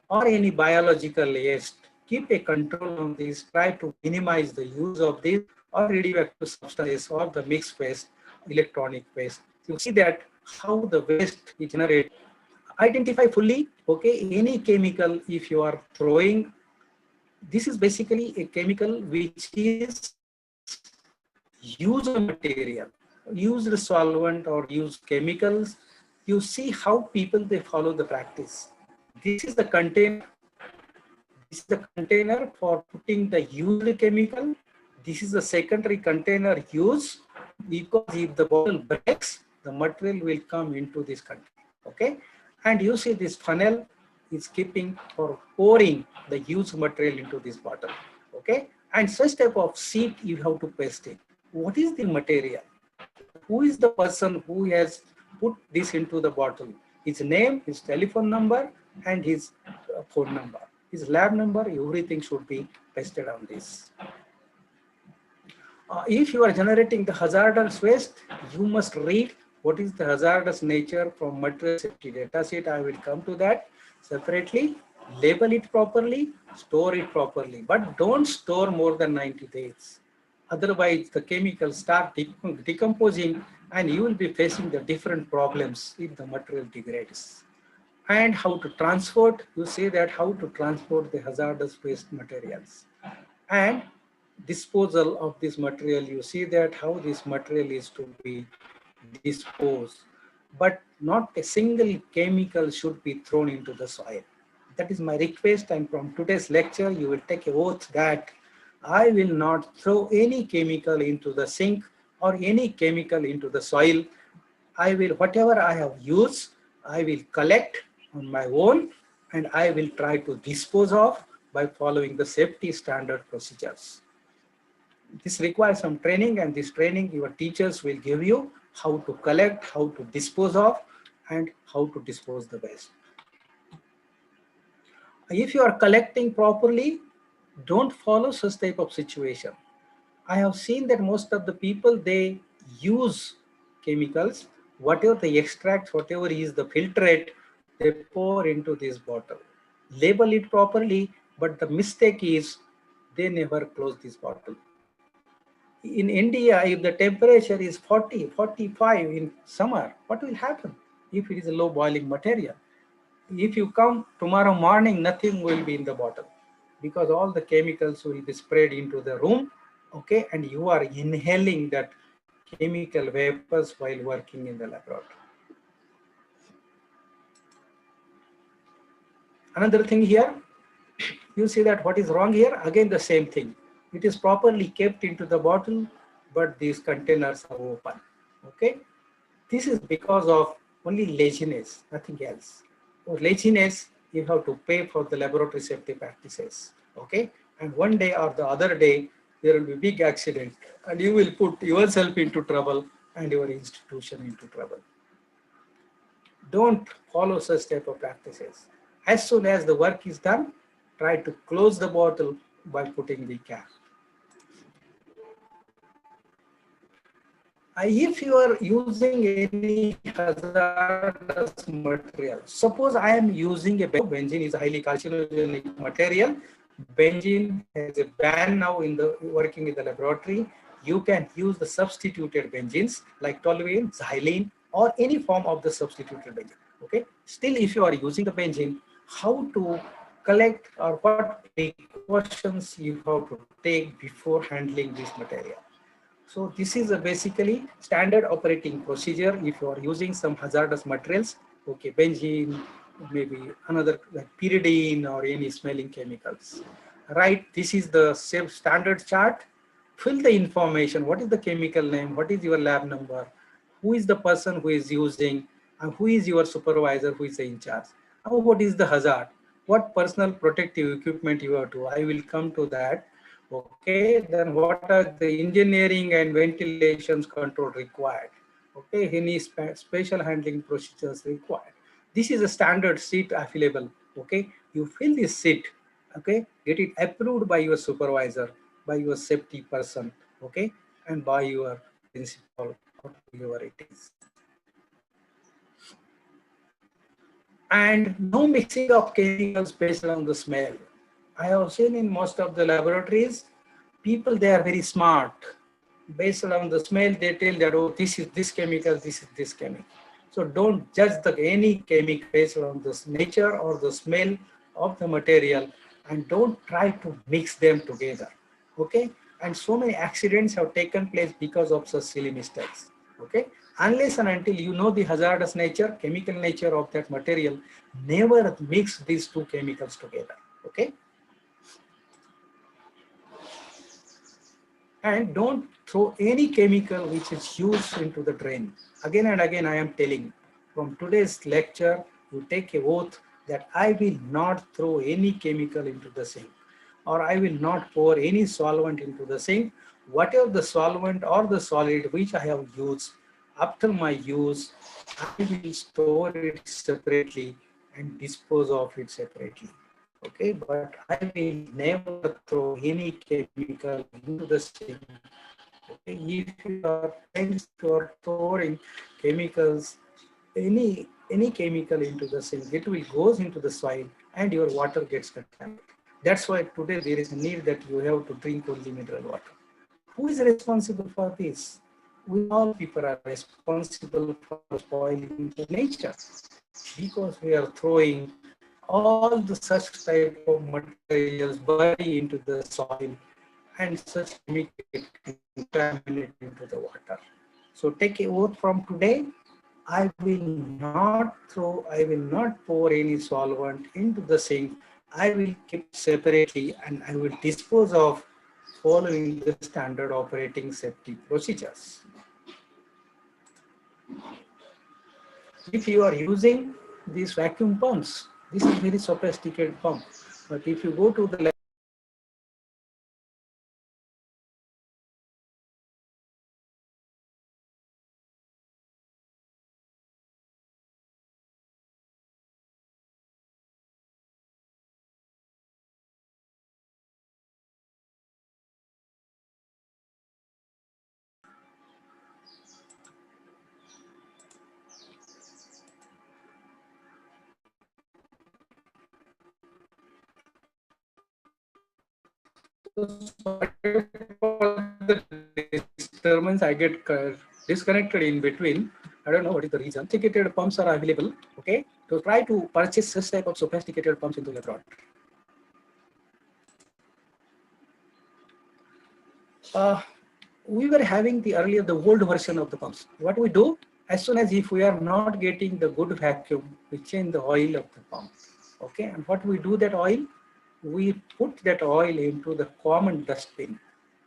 Or any biological waste, keep a control on this, try to minimize the use of this or radioactive substances or the mixed waste, electronic waste. You see that how the waste is generated. Identify fully, okay, any chemical if you are throwing. This is basically a chemical which is used material, used solvent or used chemicals. You see how people they follow the practice. This is the container. This is the container for putting the used chemical. This is the secondary container used because if the bottle breaks, the material will come into this container. Okay, and you see this funnel is keeping or pouring the used material into this bottle. Okay, and such type of seat you have to paste it. What is the material? Who is the person who has put this into the bottle? His name, his telephone number, and his phone number, his lab number, everything should be pasted on this. If you are generating the hazardous waste, you must read what is the hazardous nature from material safety data sheet. I will come to that separately. Label it properly, store it properly, but don't store more than 90 days. Otherwise, the chemicals start decomposing and you will be facing the different problems if the material degrades. And how to transport, you say that how to transport the hazardous waste materials. And disposal of this material, you see that how this material is to be disposed. But not a single chemical should be thrown into the soil. That is my request, and from today's lecture, you will take an oath that I will not throw any chemical into the sink or any chemical into the soil. I will, whatever I have used, I will collect on my own and I will try to dispose of by following the safety standard procedures. This requires some training, and this training your teachers will give you how to collect, how to dispose of, and how to dispose the waste. If you are collecting properly, don't follow such type of situation. I have seen that most of the people, they use chemicals, whatever the extract, whatever is the filtrate, they pour into this bottle. Label it properly, but the mistake is they never close this bottle. In India, if the temperature is 40, 45 in summer, what will happen if it is a low boiling material? If you come tomorrow morning, nothing will be in the bottle because all the chemicals will be spread into the room, okay, and you are inhaling that chemical vapors while working in the laboratory. Another thing here, you see that what is wrong here? Again, the same thing. It is properly kept into the bottle, but these containers are open, okay? This is because of only laziness, nothing else. For laziness, you have to pay for the laboratory safety practices, okay? And one day or the other day, there will be big accident and you will put yourself into trouble and your institution into trouble. Don't follow such type of practices. As soon as the work is done, try to close the bottle by putting the cap. If you are using any hazardous material, suppose I am using a benzene is a highly carcinogenic material. Benzene has a ban now in the working in the laboratory. You can use the substituted benzenes like toluene, xylene, or any form of the substituted benzene. Okay. Still, if you are using the benzene, how to collect or what precautions you have to take before handling this material. So this is a basically standard operating procedure if you are using some hazardous materials, okay, benzene, maybe another like pyridine or any smelling chemicals. Right, this is the same standard chart. Fill the information, what is the chemical name, what is your lab number, who is the person who is using, and who is your supervisor, who is in charge, and what is the hazard, what personal protective equipment you have to, I will come to that. Okay, then what are the engineering and ventilations control required? Okay, any special handling procedures required? This is a standard sheet available. Okay, you fill this sheet. Okay, get it approved by your supervisor, by your safety person. Okay, and by your principal, whatever it is. And no mixing of chemicals based on the smell. I have seen in most of the laboratories, people, they are very smart. Based on the smell, they tell that, oh, this is this chemical, this is this chemical. So don't judge any chemical based on the nature or the smell of the material, and don't try to mix them together. Okay? And so many accidents have taken place because of such silly mistakes. Okay? Unless and until you know the hazardous nature, chemical nature of that material, never mix these two chemicals together. Okay? And don't throw any chemical which is used into the drain. Again and again, I am telling, from today's lecture, you take a oath that I will not throw any chemical into the sink, or I will not pour any solvent into the sink. Whatever the solvent or the solid which I have used, after my use, I will store it separately and dispose of it separately. Okay, but I will never throw any chemical into the sink. Okay, if you are throwing chemicals, any chemical into the sink, it will goes into the soil and your water gets contaminated. That's why today there is a need that you have to drink only mineral water. Who is responsible for this? We all people are responsible for spoiling the nature because we are throwing all the such type of materials bury into the soil and such chemicals contaminate into the water. So take a oath from today. I will not pour any solvent into the sink. I will keep separately and I will dispose of following the standard operating safety procedures. If you are using these vacuum pumps, this is very sophisticated pump. But if you go to the sorry for the disturbance. I get disconnected in between. I don't know what is the reason. Sophisticated pumps are available. Okay, to try to purchase such type of sophisticated pumps into the laboratory. We were having the old version of the pumps. What we do, as soon as if we are not getting the good vacuum, we change the oil of the pump. Okay, and what we do that oil, we put that oil into the common dustbin.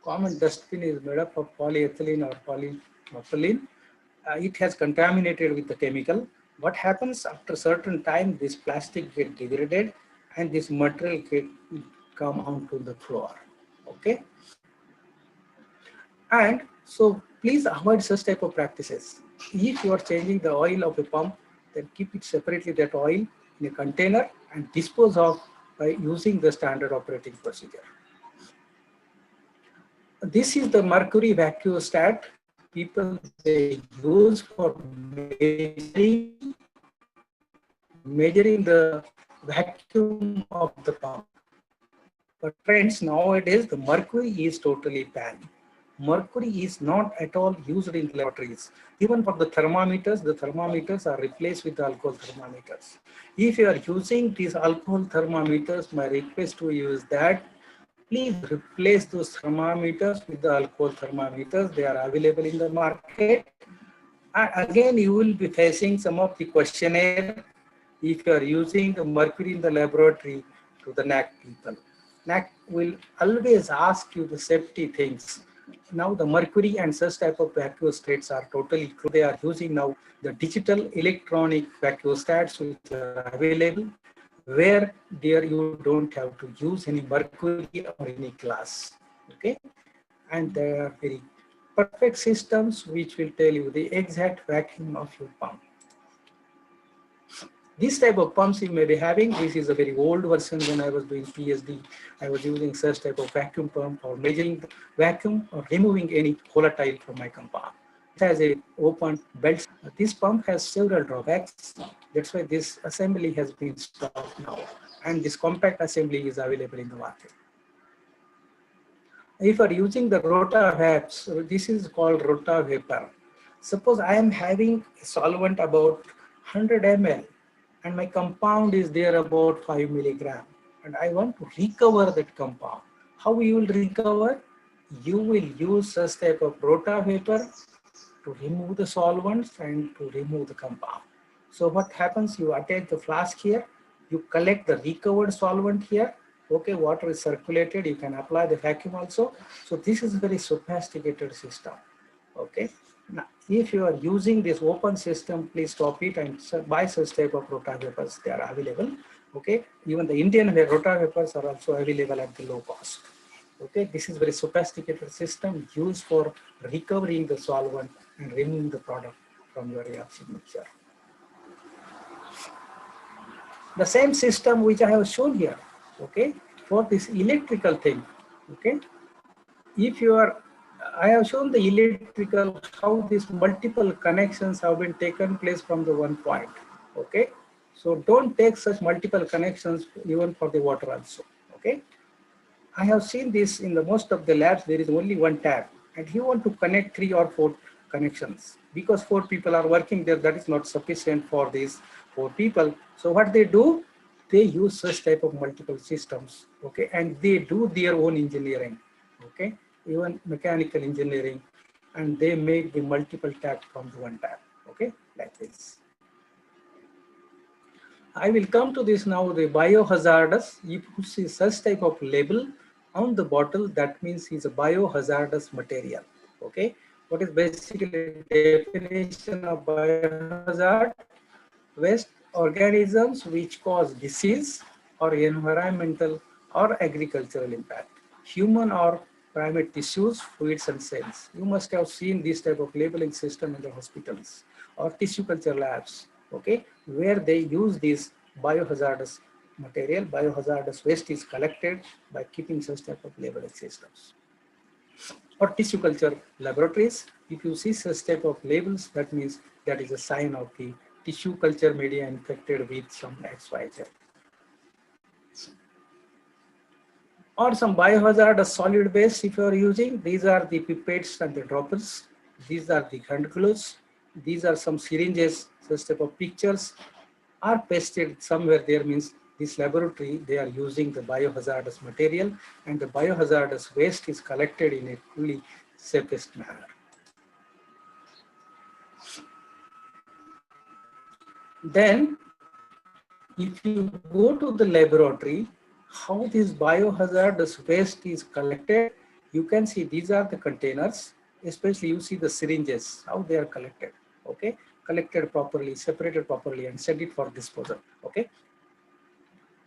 Common dustbin is made up of polyethylene or polypropylene. It has contaminated with the chemical. What happens after certain time, this plastic get degraded and this material come onto the floor. Okay. And so please avoid such type of practices. If you are changing the oil of a pump, then keep it separately, that oil, in a container and dispose of by using the standard operating procedure. This is the mercury vacuostat people they use for measuring the vacuum of the pump. But friends, nowadays the mercury is totally banned. Mercury is not at all used in laboratories. Even for the thermometers are replaced with alcohol thermometers. If you are using these alcohol thermometers, my request to you is that please replace those thermometers with the alcohol thermometers. They are available in the market. And again, you will be facing some of the questionnaire if you are using the mercury in the laboratory to the NAC people. NAC will always ask you the safety things. Now the mercury and such type of vacuostats are totally true. They are using now the digital electronic vacuostats which are available, where there you don't have to use any mercury or any glass. Okay, and they are very perfect systems which will tell you the exact vacuum of your pump. This type of pumps you may be having. This is a very old version. When I was doing PhD, I was using such type of vacuum pump for measuring the vacuum or removing any volatile from my compound. It has a open belt. This pump has several drawbacks. That's why this assembly has been stopped now. And this compact assembly is available in the market. If you are using the RotaVaps, this is called RotaVapor. Suppose I am having a solvent about 100 ml. And my compound is there about 5 milligram, and I want to recover that compound. How you will recover? You will use such type of RotaVapor to remove the solvents and to remove the compound. So what happens? You attach the flask here, you collect the recovered solvent here. Okay, water is circulated, you can apply the vacuum also. So this is a very sophisticated system. Okay. Now, if you are using this open system, please stop it and buy such type of RotaVapors. They are available. Okay, even the Indian RotaVapors are also available at the low cost. Okay, this is very sophisticated system used for recovering the solvent and removing the product from your reaction mixture. The same system which I have shown here. Okay, for this electrical thing. Okay, if you are I have shown the electrical, how these multiple connections have been taken place from the one point. Okay, so don't take such multiple connections even for the water also. Okay, I have seen this in the most of the labs. There is only one tap, and you want to connect 3 or 4 connections because 4 people are working there. That is not sufficient for these 4 people. So what they do, they use such type of multiple systems. Okay, and they do their own engineering. Okay, even mechanical engineering, and they make the multiple tap from the one tap. Okay, like this. I will come to this now, the biohazardous. If you see such type of label on the bottle, that means it's a biohazardous material. Okay, what is basically definition of biohazard? Waste organisms which cause disease or environmental or agricultural impact, human or primate tissues, fluids and cells. You must have seen this type of labeling system in the hospitals or tissue culture labs, okay, where they use this biohazardous material. Biohazardous waste is collected by keeping such type of labeling systems. Or tissue culture laboratories, if you see such type of labels, that means that is a sign of the tissue culture media infected with some XYZ. or some biohazardous solid waste if you are using. These are the pipettes and the droppers. These are the hand gloves. These are some syringes. Such type of pictures are pasted somewhere there, means this laboratory, they are using the biohazardous material, and the biohazardous waste is collected in a fully safest manner. Then if you go to the laboratory, how this biohazardous waste is collected, you can see these are the containers, especially you see the syringes, how they are collected, okay? Collected properly, separated properly, and sent it for disposal, okay?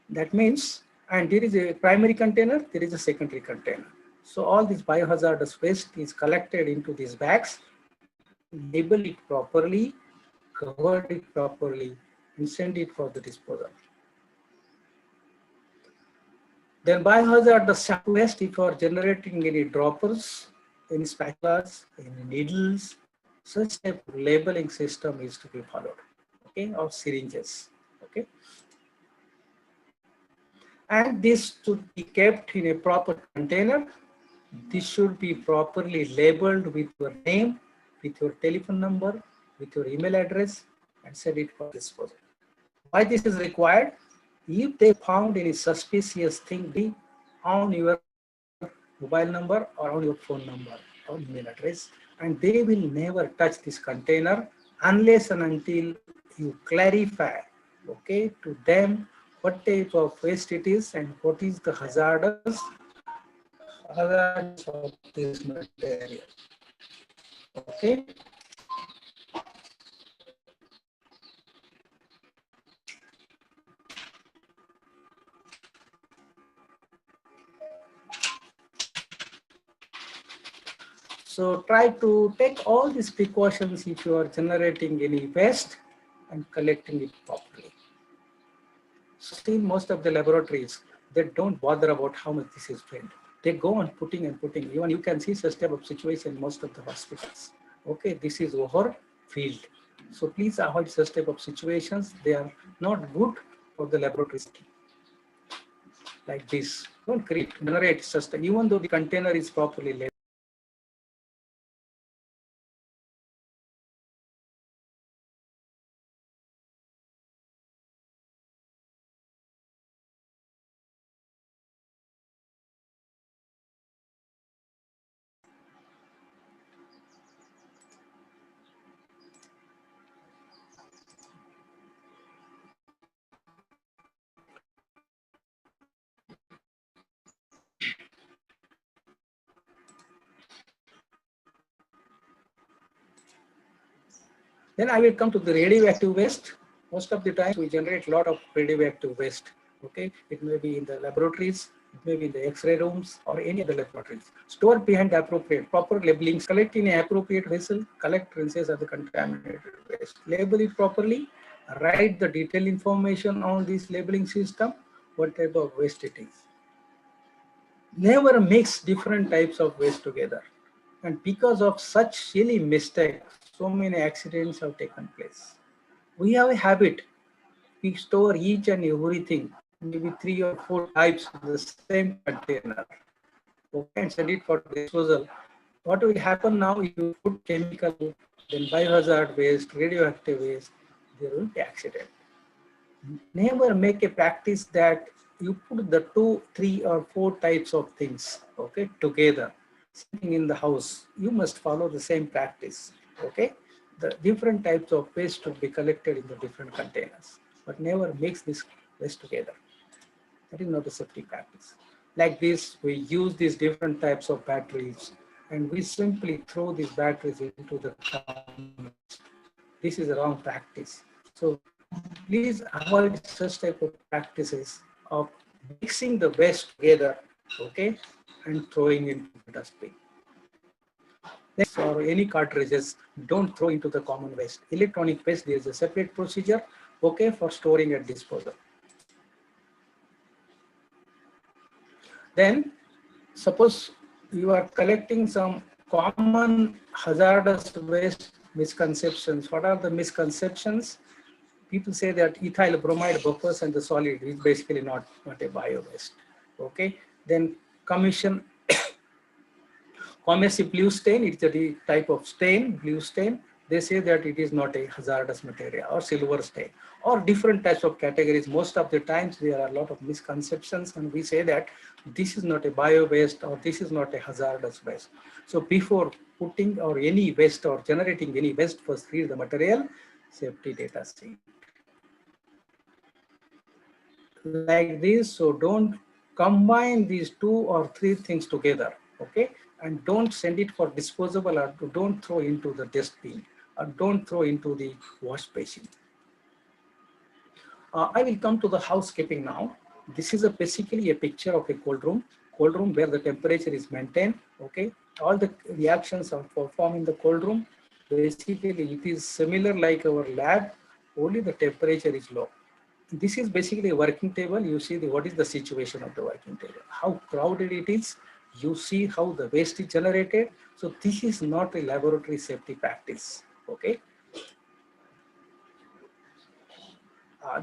That means, and there is a primary container, there is a secondary container. So all this biohazardous waste is collected into these bags, label it properly, covered it properly, and send it for the disposal. Then biohazardous waste, if you are generating any droppers, any spatulas, any needles, such type of labeling system is to be followed, okay, or syringes, okay. And this should be kept in a proper container. This should be properly labeled with your name, with your telephone number, with your email address, and send it for disposal. Why this is required? If they found any suspicious thing, be on your mobile number or on your phone number or email address, and they will never touch this container unless and until you clarify, okay, to them what type of waste it is and what is the hazardous of this material, okay. So try to take all these precautions if you are generating any waste and collecting it properly. So still most of the laboratories, they don't bother about how much this is filled. They go on putting and putting. Even you can see such type of situation in most of the hospitals. Okay, this is overfilled. So please avoid such type of situations. They are not good for the laboratories. Like this, don't generate such, even though the container is properly labeled. Then I will come to the radioactive waste. Most of the time we generate a lot of radioactive waste. Okay, it may be in the laboratories, it may be in the X-ray rooms or any other laboratories. Store behind the appropriate proper labeling, collect in an appropriate vessel, collect traces of the contaminated waste. Label it properly, write the detailed information on this labeling system, what type of waste it is. Never mix different types of waste together. And because of such silly mistakes, so many accidents have taken place. We have a habit, we store each and everything, maybe 3 or 4 types in the same container, okay, and send it for disposal. What will happen now, if you put chemical, then biohazard waste, radioactive waste, there will be accident. Never make a practice that you put the 2, 3 or 4 types of things, okay, together. Sitting in the house, you must follow the same practice, okay. The different types of waste to be collected in the different containers, but never mix this waste together. That is not a safety practice. Like this, we use these different types of batteries and we simply throw these batteries into the common. This is a wrong practice. So please avoid such type of practices of mixing the waste together, okay, and throwing it into the dustbin. Next, or any cartridges, don't throw into the common waste. Electronic waste, there is a separate procedure, okay, for storing and disposal. Then, suppose you are collecting some common hazardous waste misconceptions. What are the misconceptions? People say that ethyl bromide buffers and the solid is basically not a bio waste. Okay, Then commission commercial blue stain, it's a type of stain, blue stain. They say that it is not a hazardous material, or silver stain, or different types of categories. Most of the times there are a lot of misconceptions, and we say that this is not a bio waste or this is not a hazardous waste. So before putting or any waste or generating any waste, first read the material safety data sheet. Like this, so don't combine these 2 or 3 things together, okay? And don't send it for disposable, or don't throw into the dustbin, or don't throw into the wash basin. I will come to the housekeeping now. This is basically a picture of a cold room where the temperature is maintained, okay? All the reactions are performed in the cold room. Basically, it is similar like our lab, only the temperature is low. This is basically a working table. You see what is the situation of the working table, how crowded it is. You see how the waste is generated. So this is not a laboratory safety practice, okay?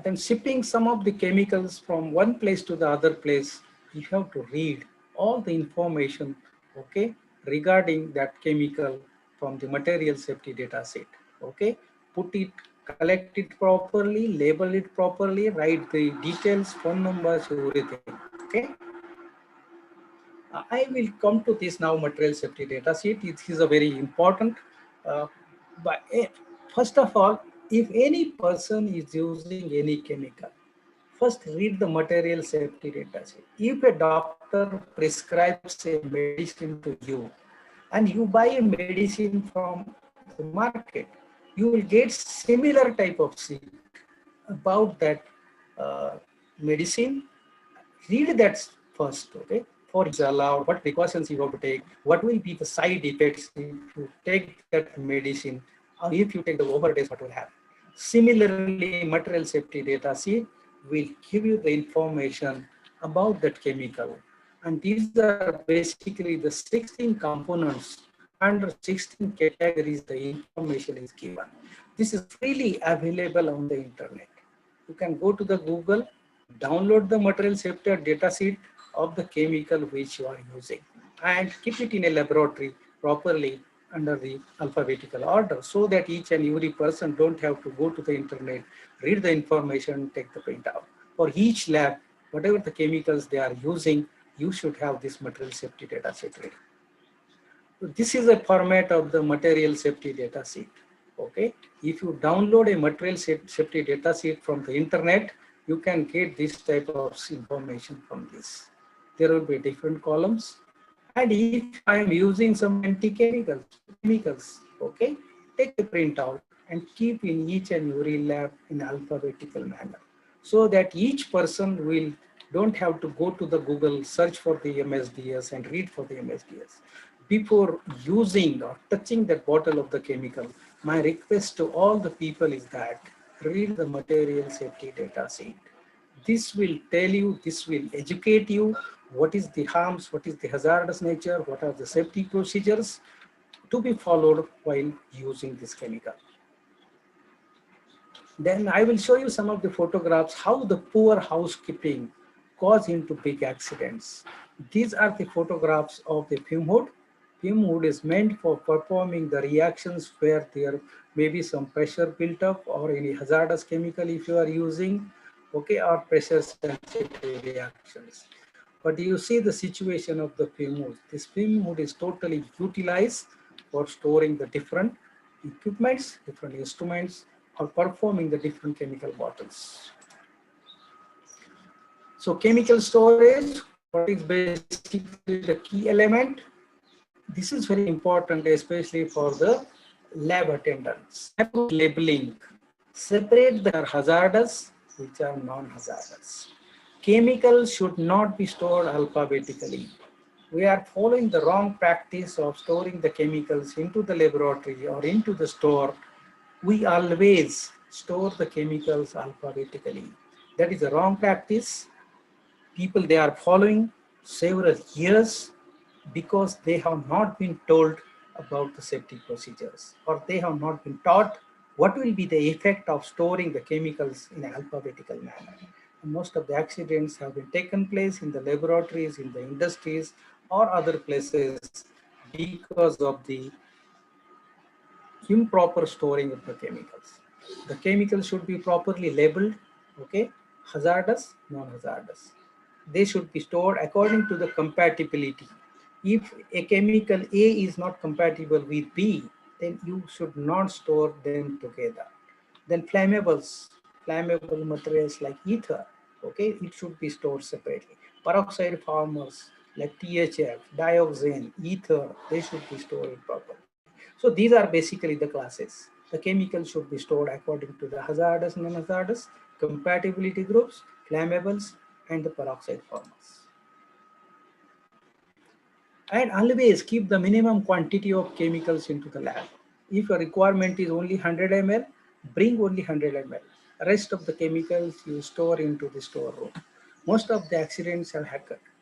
Then shipping some of the chemicals from one place to the other place, you have to read all the information, okay, regarding that chemical from the material safety data sheet, okay? Put it, collect it properly, label it properly, write the details, phone numbers, everything, okay? I will come to this now, material safety data sheet. It is a very important, but first of all, if any person is using any chemical, first read the material safety data sheet. If a doctor prescribes a medicine to you and you buy a medicine from the market, you will get similar type of sheet about that medicine. Read that first, okay? For is allowed, what precautions you have to take, what will be the side effects if you take that medicine, or if you take the overdose, what will happen. Similarly, material safety data sheet will give you the information about that chemical. And these are basically the 16 components under 16 categories the information is given. This is freely available on the internet. You can go to the Google, download the material safety data sheet of the chemical which you are using, and keep it in a laboratory properly under the alphabetical order, so that each and every person don't have to go to the internet, read the information, take the printout. For each lab, whatever the chemicals they are using, you should have this material safety data sheet ready. So this is a format of the material safety data sheet. Okay, if you download a material safety data sheet from the internet, you can get this type of information from this. There will be different columns. And if I am using some chemicals, okay, take the printout and keep in each and every lab in alphabetical manner, so that each person will don't have to go to the Google, search for the MSDS and read for the MSDS. Before using or touching that bottle of the chemical, my request to all the people is that read the material safety data sheet. This will tell you, this will educate you, what is the harms, what is the hazardous nature, what are the safety procedures to be followed while using this chemical. Then I will show you some of the photographs, how the poor housekeeping cause into big accidents. These are the photographs of the fume hood. Fume hood is meant for performing the reactions where there may be some pressure built up or any hazardous chemical if you are using, okay, or pressure sensitive reactions. But you see the situation of the fume hood. This fume hood is totally utilized for storing the different equipments, different instruments, or performing the different chemical bottles. So chemical storage, what is basically the key element? This is very important, especially for the lab attendants. Labeling, separate the hazardous, which are non-hazardous. Chemicals should not be stored alphabetically. We are following the wrong practice of storing the chemicals into the laboratory or into the store. We always store the chemicals alphabetically. That is a wrong practice. People, they are following several years because they have not been told about the safety procedures, or they have not been taught what will be the effect of storing the chemicals in an alphabetical manner. Most of the accidents have been taken place in the laboratories, in the industries, or other places because of the improper storing of the chemicals. The chemicals should be properly labeled, okay, hazardous, non-hazardous. They should be stored according to the compatibility. If a chemical A is not compatible with B, then you should not store them together. Then flammable materials like ether, okay, it should be stored separately. Peroxide formers like THF, dioxane, ether, they should be stored properly. So these are basically the classes. The chemicals should be stored according to the hazardous, non-hazardous, compatibility groups, flammables, and the peroxide formers. And always keep the minimum quantity of chemicals into the lab. If your requirement is only 100 ml, bring only 100 ml. Rest of the chemicals you store into the storeroom. Most of the accidents have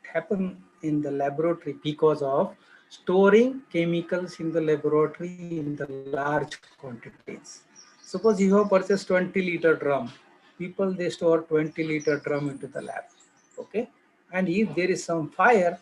happen in the laboratory because of storing chemicals in the laboratory in the large quantities. Suppose you have purchased 20-liter drum. People, they store 20-liter drum into the lab. Okay. And if there is some fire,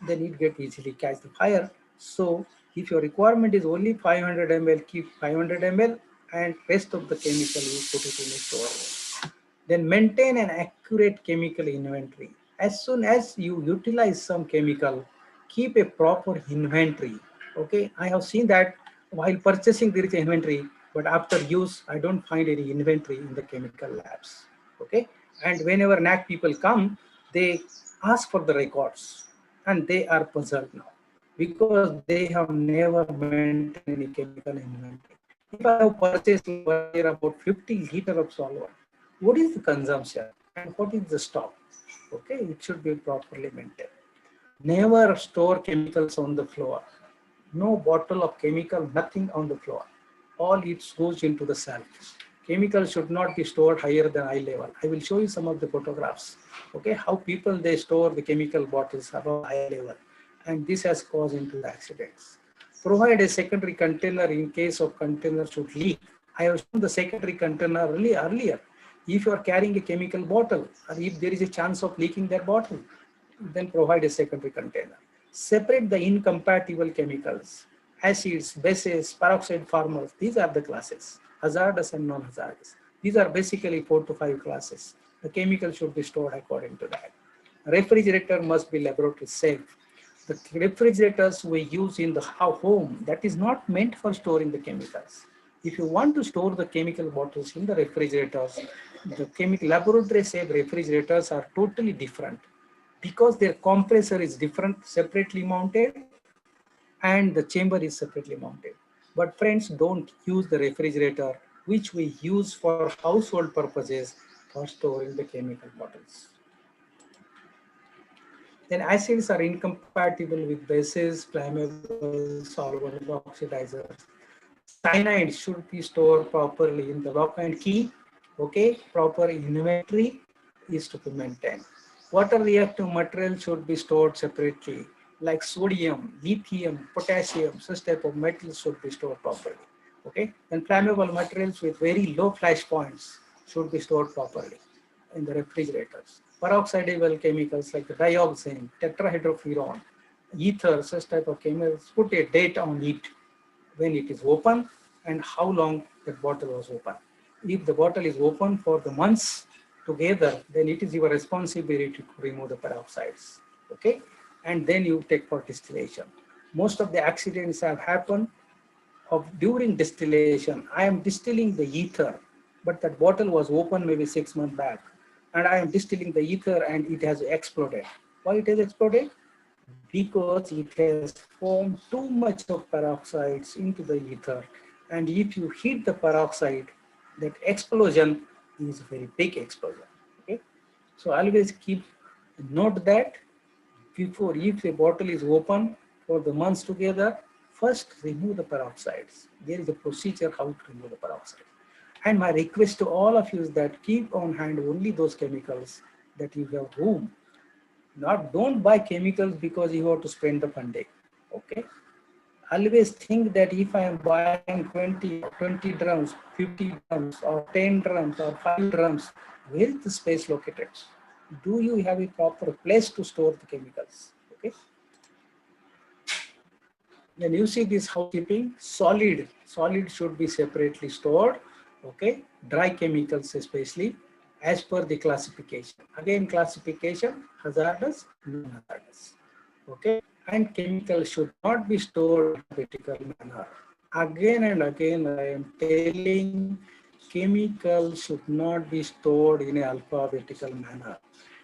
then it get easily catch the fire. So if your requirement is only 500 ml, keep 500 ml and rest of the chemical you put it in a store. Then maintain an accurate chemical inventory. As soon as you utilize some chemical, keep a proper inventory. Okay, I have seen that while purchasing there is inventory, but after use I don't find any inventory in the chemical labs. Okay, and whenever NAC people come, they ask for the records and they are puzzled now because they have never maintained any chemical inventory. If I have purchased about 50 liter of solvent, what is the consumption and what is the stock? Okay, it should be properly maintained. Never store chemicals on the floor. No bottle of chemical, nothing on the floor. All it goes into the shelf. Chemicals should not be stored higher than eye level. I will show you some of the photographs. Okay, how people they store the chemical bottles above eye level, and this has caused into the accidents. Provide a secondary container in case of container should leak. I have shown the secondary container earlier. If you are carrying a chemical bottle, or if there is a chance of leaking that bottle, then provide a secondary container. Separate the incompatible chemicals, acids, bases, peroxide formers. These are the classes, hazardous and non-hazardous. These are basically 4 to 5 classes. The chemical should be stored according to that. Refrigerator must be laboratory safe. The refrigerators we use in the home, that is not meant for storing the chemicals. If you want to store the chemical bottles in the refrigerators, the chemical laboratory safe refrigerators are totally different because their compressor is different, separately mounted, and the chamber is separately mounted. But friends, don't use the refrigerator which we use for household purposes for storing the chemical bottles. Then acids are incompatible with bases, flammables, solvents, oxidizers. Cyanide should be stored properly in the lock and key. Okay, proper inventory is to be maintained. Water reactive material should be stored separately, like sodium, lithium, potassium, such type of metals should be stored properly. Okay, and flammable materials with very low flash points should be stored properly in the refrigerators. Peroxidable chemicals like the dioxane, tetrahydrofuran, ether, such type of chemicals, put a date on it when it is open and how long that bottle was open. If the bottle is open for the months together, then it is your responsibility to remove the peroxides. Okay, and then you take for distillation. Most of the accidents have happened during distillation. I am distilling the ether, but that bottle was open maybe 6 months back, and I am distilling the ether and it has exploded. Why it has exploded? Because it has formed too much of peroxides into the ether. And if you heat the peroxide, that explosion is a very big explosion. Okay, so always keep note that before, if the bottle is open for the months together, first remove the peroxides. There is a procedure how to remove the peroxide. And my request to all of you is that keep on hand only those chemicals that you have room. Don't buy chemicals because you have to spend the funding. Okay. Always think that if I am buying 20 drums, 50 drums, or 10 drums, or 5 drums, Where is the space located? Do you have a proper place to store the chemicals? Okay. Then you see this housekeeping, solid should be separately stored. Okay, dry chemicals especially as per the classification. Again, classification, hazardous, non-hazardous. Okay, and chemicals should not be stored in alphabetical manner. Again and again, I am telling, chemicals should not be stored in an alphabetical manner.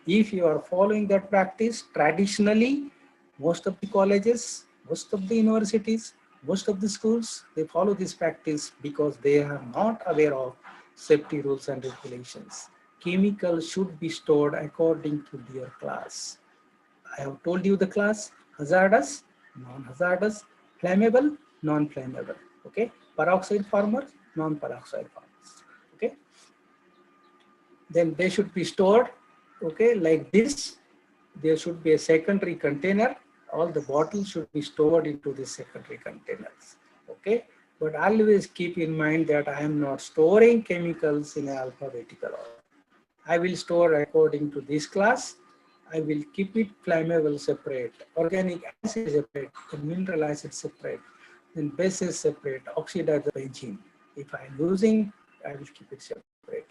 If you are following that practice, traditionally, most of the colleges, most of the universities, most of the schools, they follow this practice because they are not aware of safety rules and regulations. Chemicals should be stored according to their class. I have told you the class: hazardous, non-hazardous, flammable, non-flammable. Okay, peroxide formers, non-peroxide formers. Okay, then they should be stored. Okay, like this. There should be a secondary container. All the bottles should be stored into the secondary containers. Okay, but always keep in mind that I am not storing chemicals in alphabetical order. I will store according to this class. I will keep it flammable separate, organic acid separate, and mineral acid separate, then bases separate, oxidizer benzene. If I am using, I will keep it separate.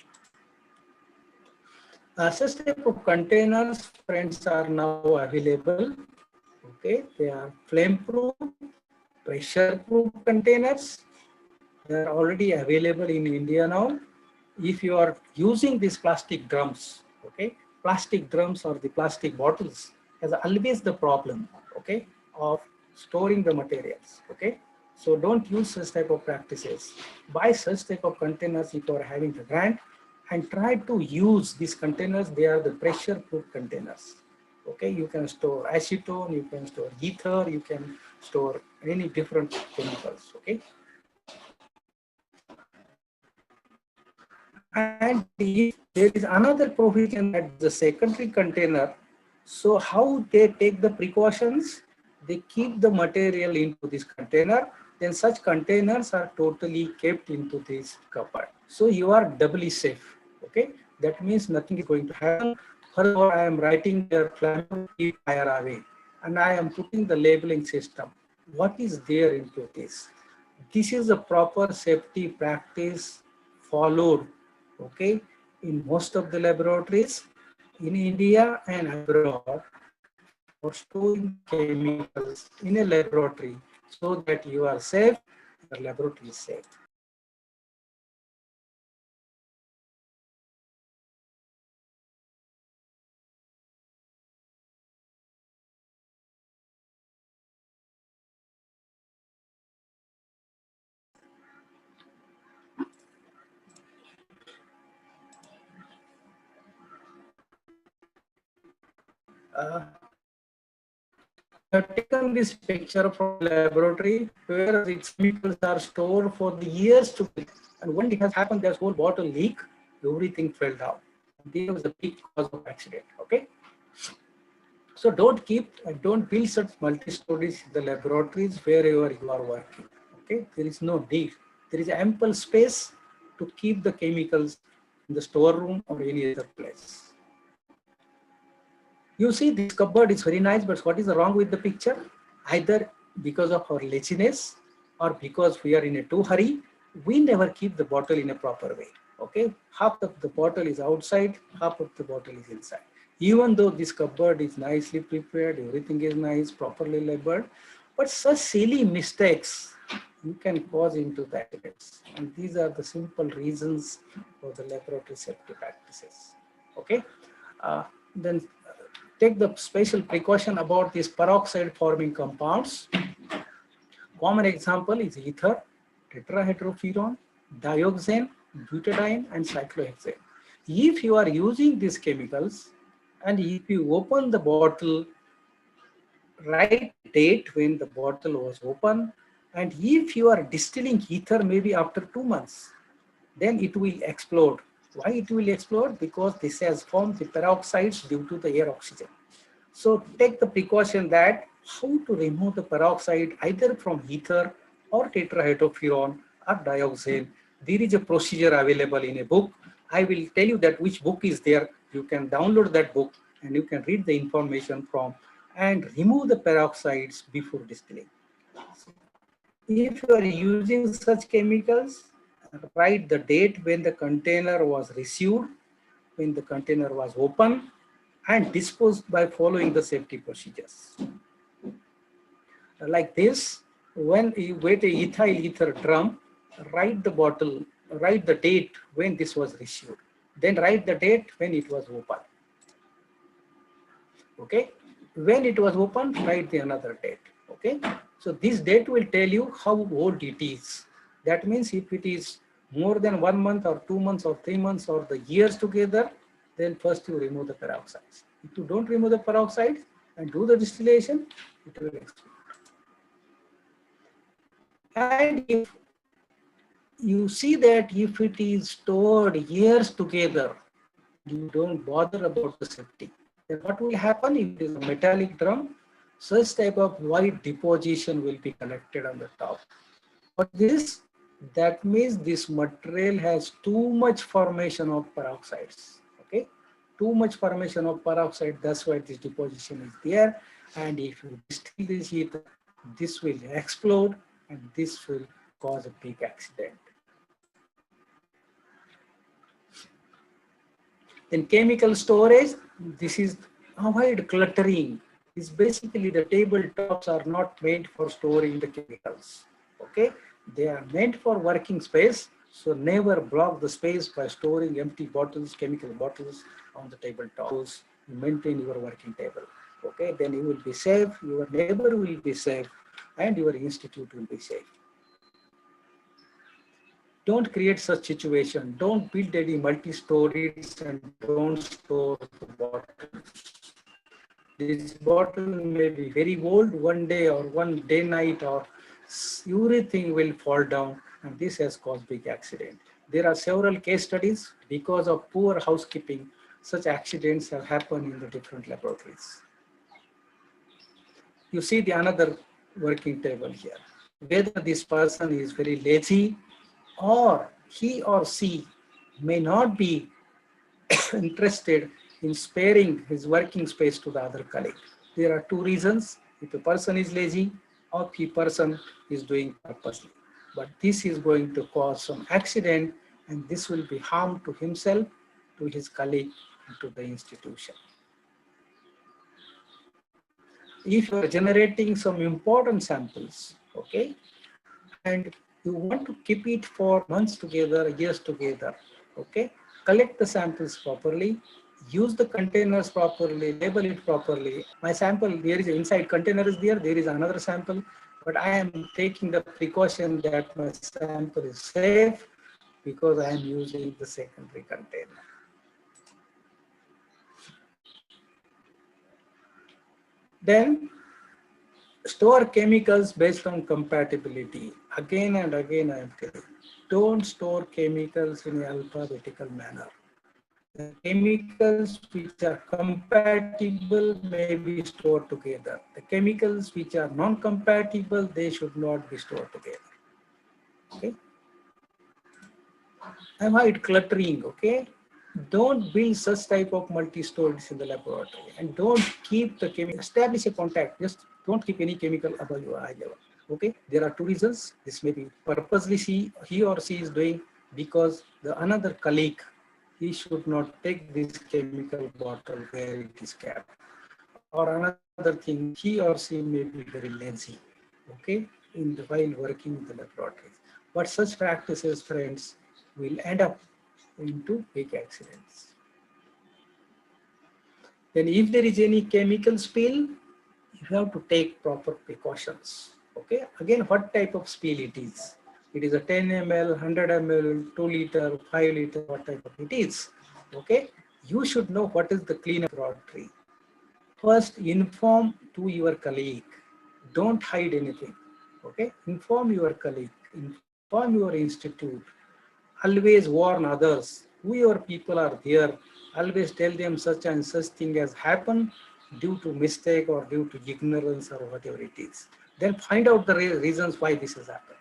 Such type of containers, friends, are now available. Okay, they are flame-proof, pressure-proof containers. They are already available in India now. If you are using these plastic drums, okay, plastic drums or the plastic bottles has always the problem, okay, of storing the materials, okay. So don't use such type of practices. Buy such type of containers if you are having the grant, and try to use these containers. They are the pressure-proof containers. Okay, you can store acetone, you can store ether, you can store any different chemicals. Okay. And if there is another provision that the secondary container, so how they take the precautions? They keep the material into this container, then such containers are totally kept into this cupboard. So you are doubly safe. Okay, that means nothing is going to happen. Furthermore, I am writing their flammable, keep fire away, and I am putting the labeling system. What is there into this? This is a proper safety practice followed, okay, in most of the laboratories in India and abroad for storing chemicals in a laboratory so that you are safe, your laboratory is safe. I've taken this picture from laboratory where its chemicals are stored for the years to come. And when it has happened, there's whole bottle leak, everything fell down. This was the big cause of accident. Okay. So don't build such multi-stories in the laboratories wherever you are working. Okay. There is no need. There is ample space to keep the chemicals in the storeroom or any other place. You see, this cupboard is very nice, but what is wrong with the picture? Either because of our laziness or because we are in a too hurry, we never keep the bottle in a proper way. Okay, half of the bottle is outside, half of the bottle is inside. Even though this cupboard is nicely prepared, everything is nice, properly labeled, but such silly mistakes you can cause into the accidents. And these are the simple reasons for the laboratory safety practices. Okay, then take the special precaution about these peroxide forming compounds. Common example is ether, tetrahydrofuran, dioxane, butadiene, and cyclohexane. If you are using these chemicals and if you open the bottle, right date when the bottle was open, and if you are distilling ether maybe after 2 months, then it will explode. Why it will explode? Because this has formed the peroxides due to the air oxygen. So take the precaution that how to remove the peroxide either from ether or tetrahydrofuran or dioxane. There is a procedure available in a book I will tell you that which book is there. You can download that book and you can read the information from and remove the peroxides before distilling. If you are using such chemicals, write the date when the container was received, when the container was opened, and disposed by following the safety procedures. Like this, when you wet a ethyl ether drum, write the bottle, write the date when this was received. Then write the date when it was opened. Okay, when it was opened, write the another date. Okay, so this date will tell you how old it is. That means if it is more than 1 month or 2 months or 3 months or the years together, then first you remove the peroxides. If you don't remove the peroxides and do the distillation, it will explode. And if you see that if it is stored years together, you don't bother about the safety. Then what will happen if it is a metallic drum? Such type of white deposition will be collected on the top. But this, that means this material has too much formation of peroxides. Okay, too much formation of peroxide. That's why this deposition is there. And if you distill this ether, this will explode and this will cause a big accident. Then chemical storage, this is avoid cluttering. It's basically the tabletops are not meant for storing the chemicals. Okay, they are meant for working space. So never block the space by storing empty bottles, chemical bottles on the tabletops. You maintain your working table. Okay, then you will be safe, your neighbor will be safe, and your institute will be safe. Don't create such situation. Don't build any multi-stories and don't store the bottles. This bottle may be very old, one day or one day night or everything will fall down, and this has caused big accident. There are several case studies because of poor housekeeping. Such accidents have happened in the different laboratories. You see the another working table here. Whether this person is very lazy or he or she may not be interested in sparing his working space to the other colleague. There are two reasons: if a person is lazy or if a person is doing purposely. But this is going to cause some accident and this will be harm to himself, to his colleague, and to the institution. If you are generating some important samples, okay, and you want to keep it for months together, years together, okay, collect the samples properly, use the containers properly, label it properly. My sample, there is an inside container is there is another sample, but I am taking the precaution that my sample is safe because I am using the secondary container. Then store chemicals based on compatibility. Again and again I am telling, don't store chemicals in an alphabetical manner. The chemicals which are compatible may be stored together. The chemicals which are non-compatible, they should not be stored together. Okay. Avoid cluttering, okay? Don't build such type of multi-stories in the laboratory and don't keep the chemical, establish a contact, just don't keep any chemical above your eye level, okay? There are two reasons. This may be purposely he or she is doing because the another colleague, he should not take this chemical bottle where it is kept. Or another thing, he or she may be very lazy, okay, while working in the laboratory. But such practices, friends, will end up into big accidents. Then if there is any chemical spill, you have to take proper precautions. Okay, again, what type of spill it is? It is a 10 ml, 100 ml, 2 liter, 5 liter, what type of it is. Okay, you should know what is the cleanup laboratory. First, inform to your colleague. Don't hide anything. Okay, inform your colleague, inform your institute. Always warn others. Whoever people are there, always tell them such and such thing has happened due to mistake or due to ignorance or whatever it is. Then find out the reasons why this has happened.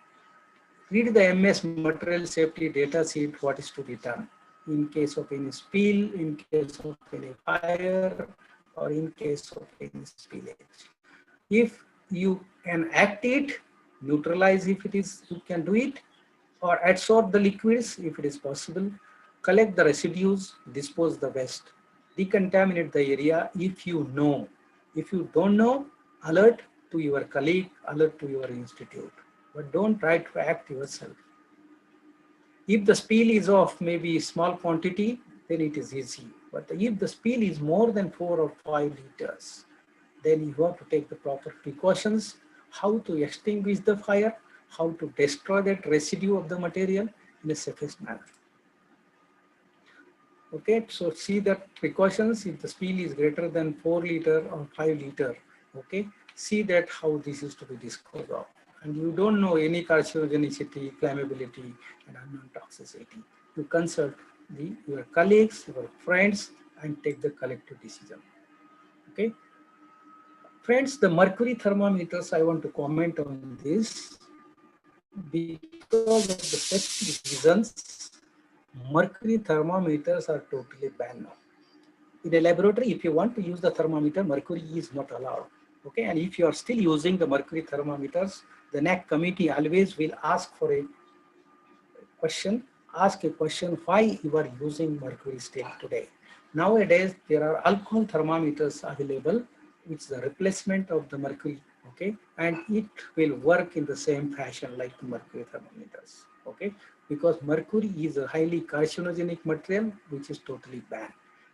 Read the MS material safety data sheet, what is to be done. in case of any spill, in case of any fire, or in case of any spillage. If you can act it, neutralize if it is, you can do it, or adsorb the liquids if it is possible, collect the residues, dispose the waste, decontaminate the area if you know. If you don't know, alert to your colleague, alert to your institute, but don't try to act yourself. If the spill is of maybe small quantity, then it is easy. But if the spill is more than 4 or 5 liters, then you have to take the proper precautions, how to extinguish the fire, how to destroy that residue of the material in a safest manner. Okay, so see that precautions, if the spill is greater than 4 liter or 5 liter, okay, see that how this is to be disposed of. And you don't know any carcinogenicity, flammability, and unknown toxicity. You consult your colleagues, your friends, and take the collective decision. Okay. Friends, the mercury thermometers, I want to comment on this. Because of the safety reasons, mercury thermometers are totally banned now. In a laboratory, if you want to use the thermometer, mercury is not allowed. Okay, and if you are still using the mercury thermometers, the NAC committee always will ask for a question, why you are using mercury still today. Nowadays, there are alcohol thermometers available, which is the replacement of the mercury, okay, and it will work in the same fashion like the mercury thermometers, okay, because mercury is a highly carcinogenic material which is totally banned.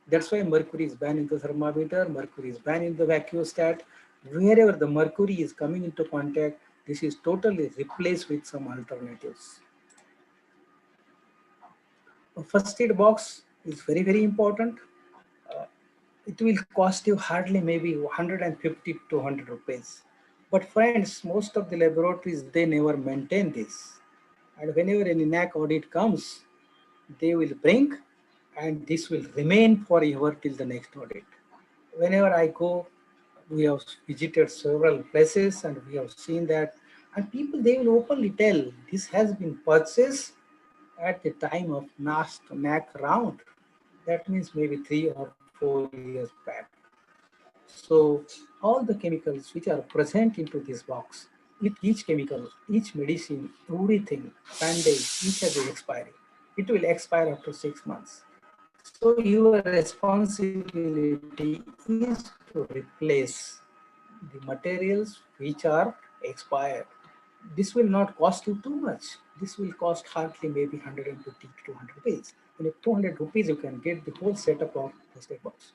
That's why mercury is banned in the thermometer, mercury is banned in the vacuostat. Wherever the mercury is coming into contact, this is totally replaced with some alternatives. A first aid box is very, very important. It will cost you hardly maybe 150 to 100 rupees. But friends, most of the laboratories, they never maintain this. And whenever any NAC audit comes, they will bring, and this will remain forever till the next audit. Whenever I go, we have visited several places and we have seen that, and people, they will openly tell this has been purchased at the time of NAC round. That means maybe 3 or 4 years back. So all the chemicals which are present into this box, with each chemical, each medicine, everything, bandage, each has an expiry. It will expire after 6 months. So your responsibility is to replace the materials which are expired. This will not cost you too much. This will cost hardly maybe 150 to 200 rupees. And if 200 rupees, you can get the whole setup of first aid box.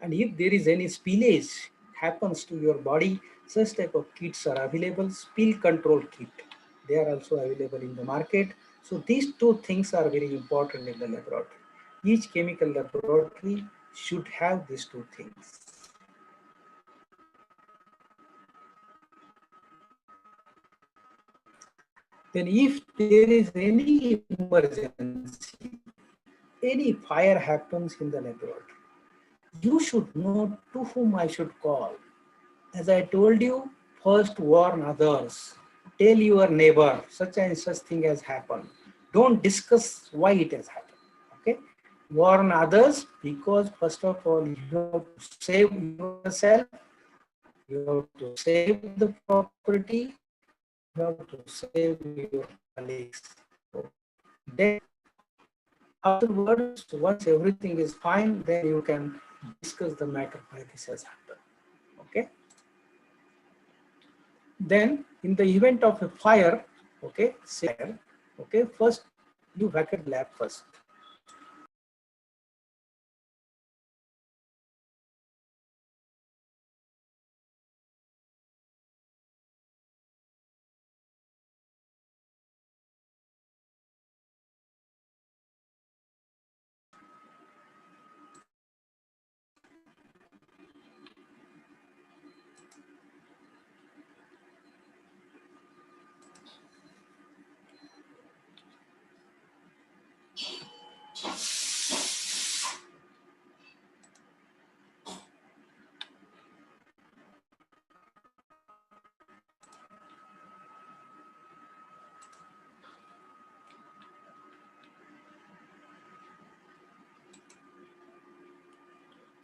And if there is any spillage happens to your body, such type of kits are available. Spill control kit, they are also available in the market. So these two things are very important in the laboratory. Each chemical laboratory should have these two things. Then if there is any emergency, any fire happens in the laboratory, you should know to whom I should call. As I told you, first warn others. Tell your neighbor such and such thing has happened. Don't discuss why it has happened. Okay? Warn others, because first of all, you have to save yourself, you have to save the property, you have to save your colleagues. Then afterwards, once everything is fine, then you can discuss the matter why this has happened. Okay. Then in the event of a fire, okay, first you vacate lab first.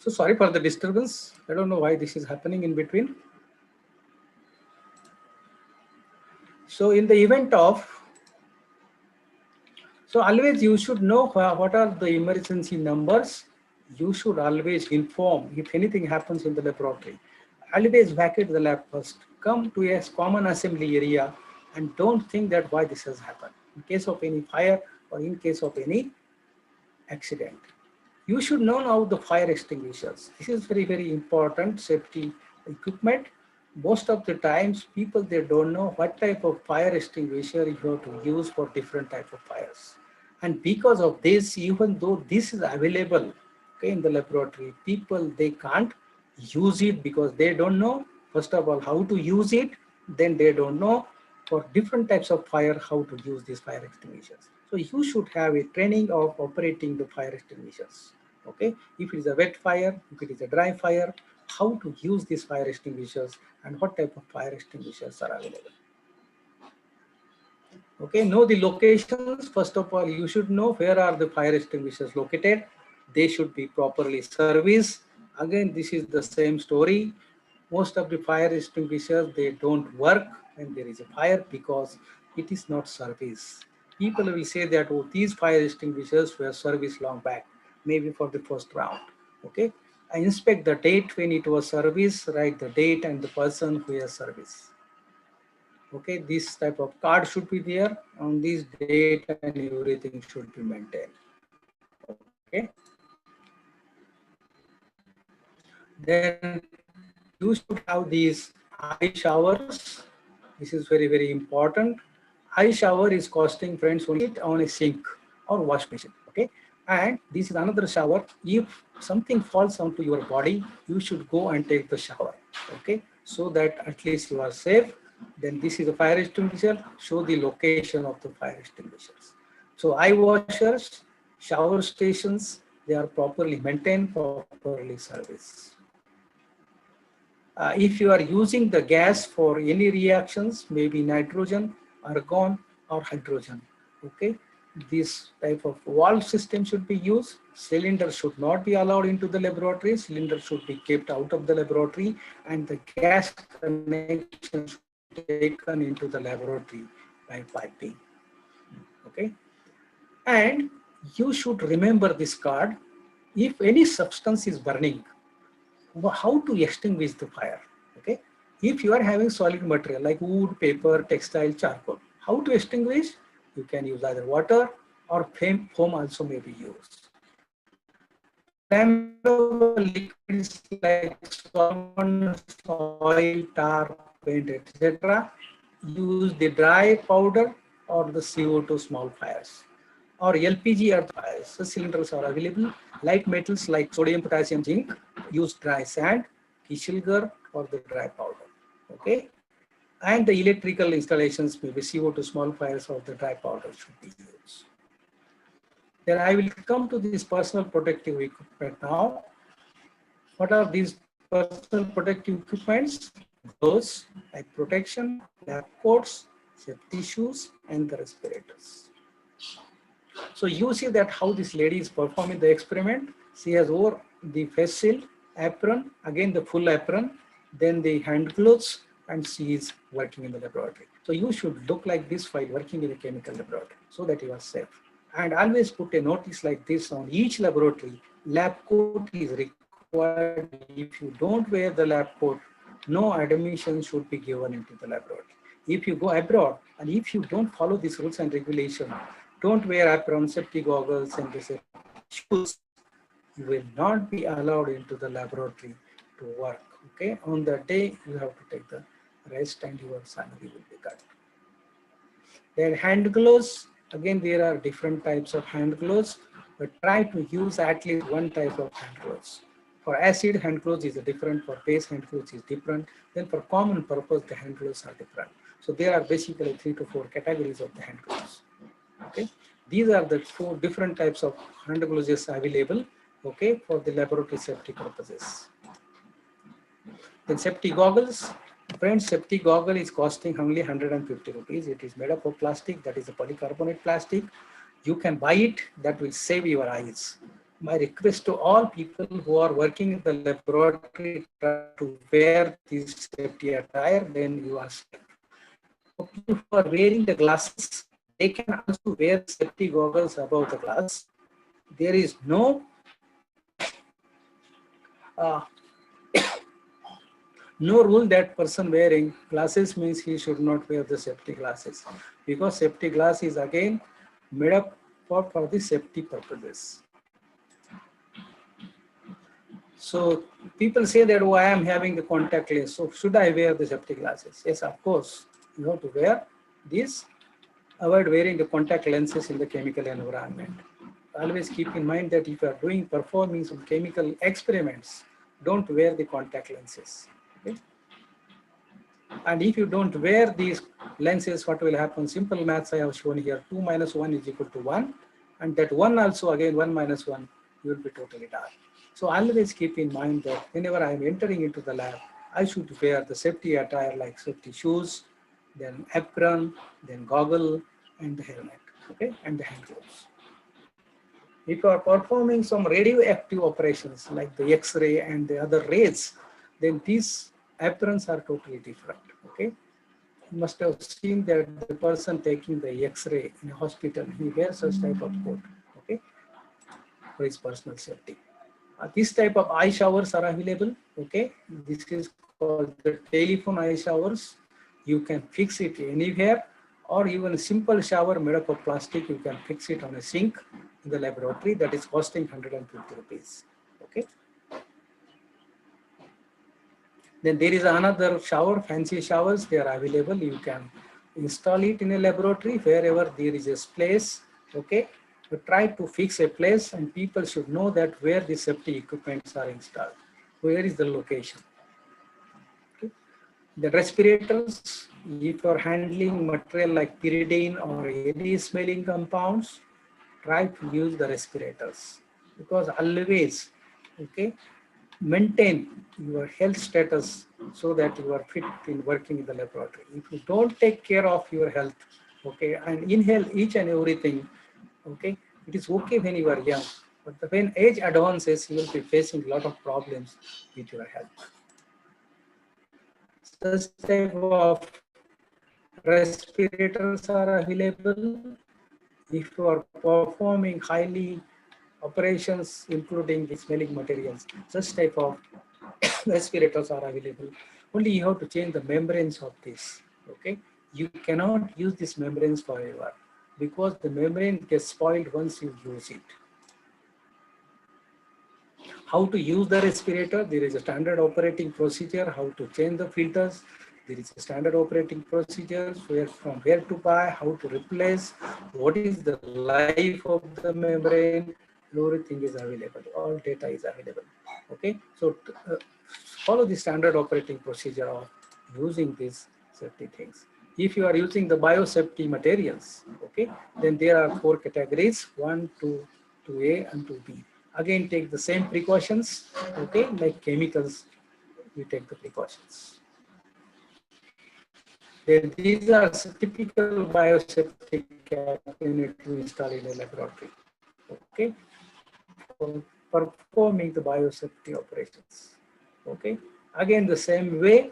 So sorry for the disturbance. I don't know why this is happening in between. So in the event of, so always you should know what are the emergency numbers. You should always inform if anything happens in the laboratory. Always vacate the lab first. Come to a common assembly area and don't think that why this has happened. In case of any fire or in case of any accident. You should know now the fire extinguishers. This is very, very important safety equipment. Most of the times people, they don't know what type of fire extinguisher you have to use for different type of fires. And because of this, even though this is available, okay, in the laboratory, people, they can't use it because they don't know, first of all, how to use it. Then they don't know for different types of fire, how to use these fire extinguishers. So you should have a training of operating the fire extinguishers. Okay, if it is a wet fire, if it is a dry fire, how to use these fire extinguishers and what type of fire extinguishers are available. Okay, know the locations. First of all, you should know where are the fire extinguishers located. They should be properly serviced. Again, this is the same story. Most of the fire extinguishers, they don't work when there is a fire because it is not serviced. People will say that, oh, these fire extinguishers were serviced long back, maybe for the first round. Okay, I inspect the date when it was serviced, write the date and the person who has service. Okay, this type of card should be there on this date and everything should be maintained. Okay. Then you should have these eye showers. This is very, very important. Eye shower is costing, friends, only on a sink or wash machine. Okay. And this is another shower. If something falls onto your body, you should go and take the shower. Okay. So that at least you are safe. Then this is a fire extinguisher. Show the location of the fire extinguishers. So eye washers, shower stations, they are properly maintained, properly serviced. If you are using the gas for any reactions, maybe nitrogen, argon, or hydrogen, okay, this type of valve system should be used. Cylinder should not be allowed into the laboratory. Cylinder should be kept out of the laboratory, and the gas connection should be taken into the laboratory by piping. Okay, and you should remember this card. If any substance is burning, how to extinguish the fire. Okay, if you are having solid material like wood, paper, textile, charcoal, how to extinguish? You can use either water or foam also may be used. Liquids like solvent, oil, tar, paint, etc. Use the dry powder or the CO2 small fires, or LPG or fires. So cylinders are available. Light metals like sodium, potassium, zinc, use dry sand, Kishilgar, or the dry powder. Okay, and the electrical installations, maybe CO2 small fires or the dry powder should be used. Then I will come to this personal protective equipment now. What are these personal protective equipments? Gloves, like protection, lab coats, safety shoes, and the respirators. So you see that how this lady is performing the experiment. She has wore the face shield, apron, again the full apron, then the hand gloves, and she is working in the laboratory. So you should look like this while working in a chemical laboratory so that you are safe. And always put a notice like this on each laboratory. Lab coat is required. If you don't wear the lab coat, no admission should be given into the laboratory. If you go abroad and if you don't follow these rules and regulations, don't wear apron, safety goggles, and the safety shoes, you will not be allowed into the laboratory to work. Okay, on the day you have to take the rest and your salary will be cut. Then hand gloves. Again, there are different types of hand gloves, but try to use at least one type of hand gloves. For acid, hand gloves is different. For base, hand gloves is different. Then for common purpose, the hand gloves are different. So there are basically 3 to 4 categories of the hand gloves. Okay, these are the 4 different types of hand gloves available. Okay, for the laboratory safety purposes. Then safety goggles. Friends, safety goggle is costing only 150 rupees. It is made up of plastic, that is a polycarbonate plastic. You can buy it, that will save your eyes. my request to all people who are working in the laboratory, try to wear this safety attire, then you are safe. For people who are wearing the glasses, they can also wear safety goggles above the glass. There is no no rule that person wearing glasses means he should not wear the safety glasses, because safety glass is again made up for the safety purposes. So people say that, oh, I am having the contact lens, so should I wear the safety glasses? Yes, of course, you have to wear these. Avoid wearing the contact lenses in the chemical environment. Always keep in mind that if you are performing some chemical experiments, don't wear the contact lenses. Okay? And if you don't wear these lenses, what will happen? Simple maths I have shown here, 2 minus 1 is equal to 1. And that 1 also, again, 1 minus 1, you will be totally dark. So always keep in mind that whenever I am entering into the lab, I should wear the safety attire like safety shoes, then apron, then goggle, and the helmet, okay, and the hand gloves. If you are performing some radioactive operations like the X-ray and the other rays, then these aprons are totally different, okay. You must have seen that the person taking the X-ray in a hospital, he wears such type of coat, okay, for his personal safety. This type of eye showers are available, okay. This is called the telephone eye showers. You can fix it anywhere, or even a simple shower made up of plastic, you can fix it on a sink in the laboratory, that is costing 150 rupees, okay. Then there is another shower, fancy showers, they are available. You can install it in a laboratory wherever there is a place, okay. You try to fix a place, and people should know that where the safety equipments are installed, where is the location. Okay. The respirators, if you are handling material like pyridine or any smelling compounds, try to use the respirators, because always, okay, maintain your health status so that you are fit in working in the laboratory. If you don't take care of your health, okay, and inhale each and everything, okay, it is okay when you are young, but when age advances, you will be facing a lot of problems with your health. Such type of respirators are available. If you are performing highly operations, including the smelling materials, such type of respirators are available. Only you have to change the membranes of this, okay. You cannot use these membranes forever, because the membrane gets spoiled once you use it. How to use the respirator? There is a standard operating procedure. How to change the filters? There is a standard operating procedure, from where to buy, how to replace, what is the life of the membrane, everything is available, all data is available, okay. So follow the standard operating procedure of using these safety things. If you are using the biosafety materials, okay, then there are 4 categories, 1, 2, 2A and 2B. Again, take the same precautions, okay, like chemicals, we take the precautions. Then these are typical biosafety cap you need to install in a laboratory, okay, for performing the biosafety operations, okay. Again, the same way,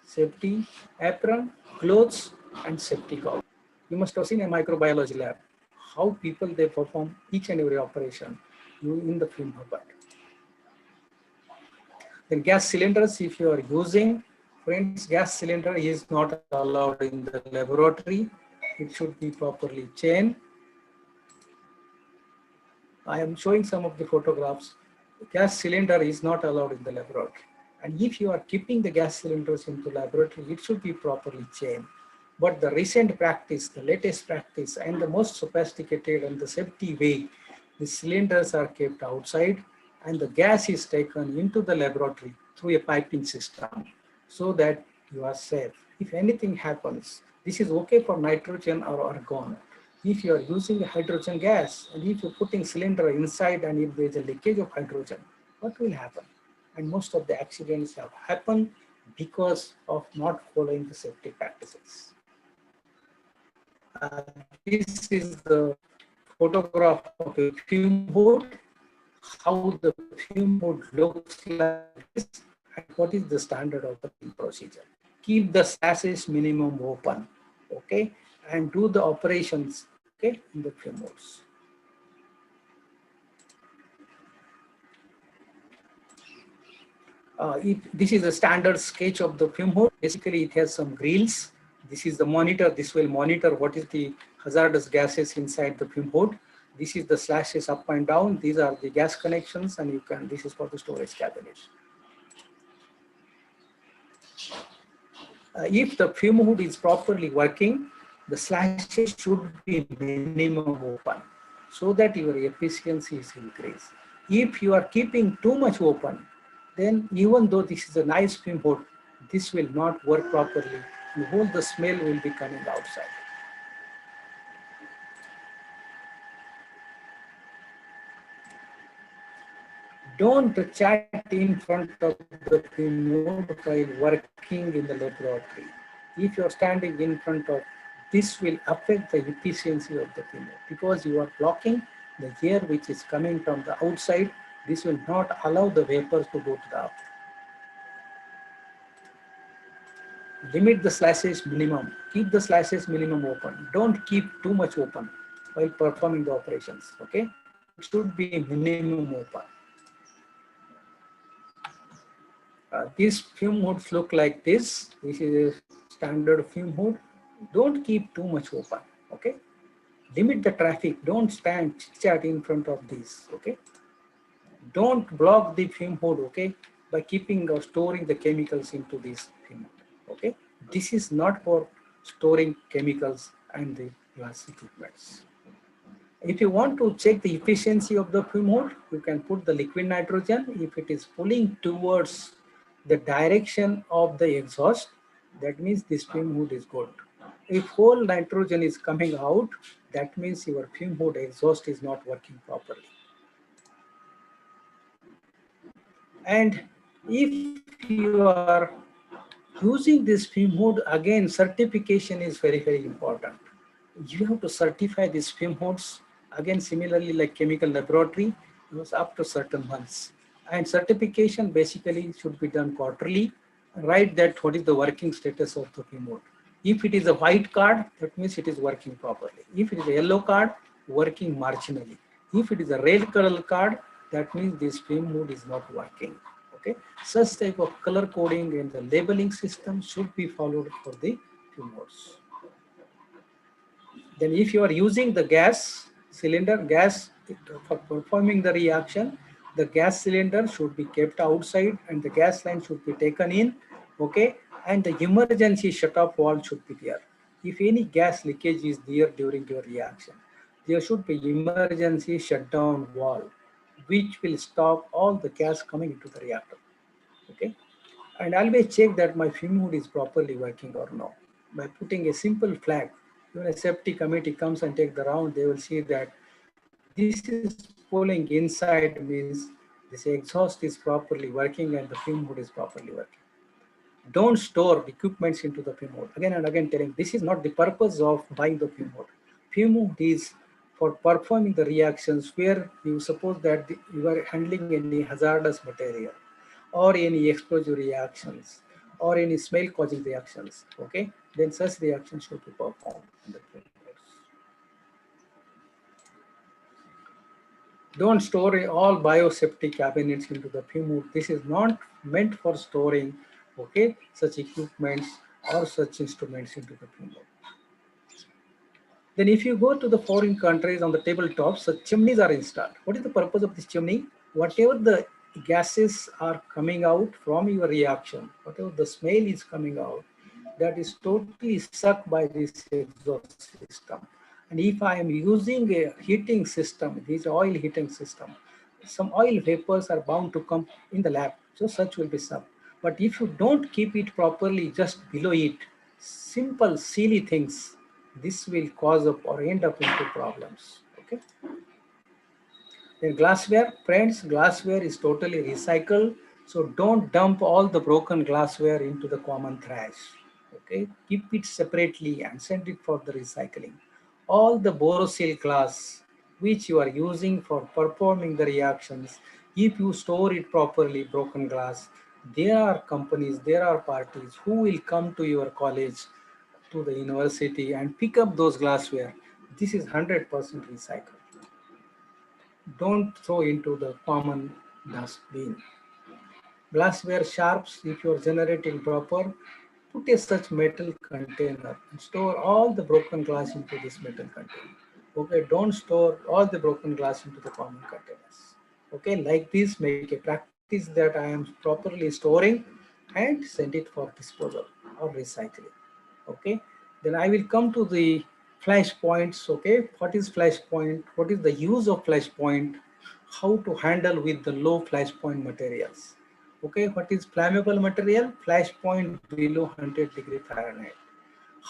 safety apron, clothes, and safety goggles. You must have seen a microbiology lab, how people they perform each and every operation in the fume hood. Then gas cylinders, if you are using, friends, gas cylinder is not allowed in the laboratory. It should be properly chained. I am showing some of the photographs. Gas cylinder is not allowed in the laboratory. And if you are keeping the gas cylinders into laboratory, it should be properly chained. But the recent practice, the latest practice, and the most sophisticated and the safety way, the cylinders are kept outside and the gas is taken into the laboratory through a piping system so that you are safe. If anything happens, this is okay for nitrogen or argon. If you are using hydrogen gas and if you're putting cylinder inside and if there's a leakage of hydrogen, what will happen? And most of the accidents have happened because of not following the safety practices. This is the photograph of a fume hood, how the fume hood looks like this and what is the standard operating procedure. Keep the slashes minimum open, okay, and do the operations, okay, in the fume hoods. This is a standard sketch of the fume hood. Basically, it has some grills. This is the monitor. This will monitor what is the hazardous gases inside the fume hood. This is the slashes up and down. These are the gas connections, and this is for the storage cabinet. If the fume hood is properly working, the slashes should be minimum open so that your efficiency is increased. If you are keeping too much open, then even though this is a nice fume hood, this will not work properly. And all the smell will be coming outside. Don't chat in front of the fume hood while working in the laboratory. If you're standing in front of, this will affect the efficiency of the fume hood because you are blocking the air which is coming from the outside. This will not allow the vapors to go to the up. Limit the slashes minimum. Keep the slashes minimum open. Don't keep too much open while performing the operations, okay? It should be minimum open. These fume hoods look like this. This is a standard fume hood. Don't keep too much open, okay? Limit the traffic. Don't stand chit-chat in front of these, okay? Don't block the fume hood, okay, by keeping or storing the chemicals into this fume hood, okay? This is not for storing chemicals and the glass equipments. If you want to check the efficiency of the fume hood, you can put the liquid nitrogen. If it is pulling towards the direction of the exhaust, that means this fume hood is good. If whole nitrogen is coming out, that means your fume hood exhaust is not working properly. And if you are using this fume hood, again, certification is very, very important. You have to certify these fume hoods, again, similarly like chemical laboratory, it was up to certain months. And certification basically should be done quarterly. Write that what is the working status of the fume hood. If it is a white card, that means it is working properly. If it is a yellow card, working marginally. If it is a red color card, that means this fume hood is not working. Okay, such type of color coding and the labeling system should be followed for the fume hoods. Then if you are using the gas cylinder, for performing the reaction, the gas cylinder should be kept outside and the gas line should be taken in, okay? And the emergency shut-off valve should be there. If any gas leakage is there during your reaction, there should be emergency shutdown valve, which will stop all the gas coming into the reactor, okay? And always check that my fume hood is properly working or not by putting a simple flag. When a safety committee comes and take the round, they will see that this is pulling inside, means this exhaust is properly working and the fume hood is properly working. Don't store equipments into the fume hood. Again and again telling, this is not the purpose of buying the fume hood. Fume hood is for performing the reactions where you suppose that you are handling any hazardous material or any explosive reactions or any smell causing reactions, okay? Then such reactions should be performed in the fume hoods. Don't store all biosafety cabinets into the fume hood. This is not meant for storing, okay, such equipments or such instruments into the fume hood. Then if you go to the foreign countries, on the tabletops, such chimneys are installed. What is the purpose of this chimney? Whatever the gases are coming out from your reaction, whatever the smell is coming out, that is totally sucked by this exhaust system. And if I am using a heating system, this oil heating system, some oil vapors are bound to come in the lab, so such will be sucked. But if you don't keep it properly just below it, simple silly things, this will cause up or end up into problems, okay? Then glassware, friends, glassware is totally recycled. So don't dump all the broken glassware into the common trash, okay? Keep it separately and send it for the recycling. All the Borosil glass which you are using for performing the reactions, if you store it properly, broken glass, there are companies, there are parties who will come to your college, to the university and pick up those glassware. This is 100% recycled. Don't throw into the common dustbin. Glassware sharps, if you're generating proper, put a such metal container and store all the broken glass into this metal container. Okay, don't store all the broken glass into the common containers. Okay, like this, make a practice that I am properly storing and send it for disposal or recycling. Okay, then I will come to the flash points. Okay, what is flash point? What is the use of flash point? How to handle with the low flash point materials? Okay, what is flammable material? Flash point below 100°F.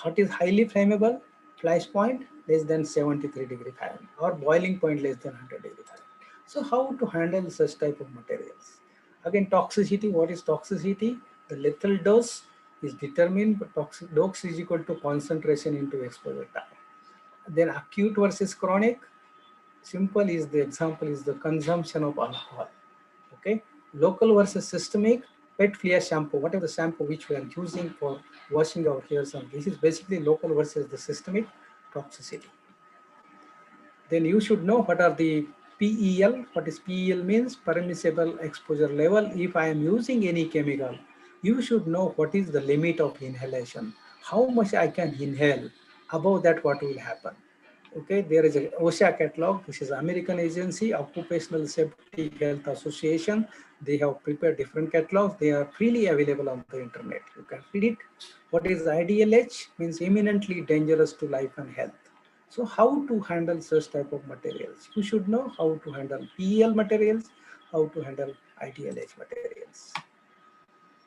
What is highly flammable? Flash point less than 73°F or boiling point less than 100°F. So how to handle such type of materials? Again, toxicity. What is toxicity? The lethal dose is determined, but toxic dose is equal to concentration into exposure time. Then acute versus chronic. Simple is the example is the consumption of alcohol. Okay, local versus systemic. Pet flea shampoo, whatever the shampoo which we are using for washing our hairs, and this is basically local versus the systemic toxicity. Then you should know what are the PEL. What is PEL means? Permissible exposure level. If I am using any chemical, you should know what is the limit of inhalation. How much I can inhale. Above that, what will happen? Okay, there is a OSHA catalog. This is American Agency, Occupational Safety Health Association. They have prepared different catalogs. They are freely available on the internet. You can read it. What is IDLH? Means imminently dangerous to life and health. So how to handle such type of materials? You should know how to handle PEL materials, how to handle IDLH materials.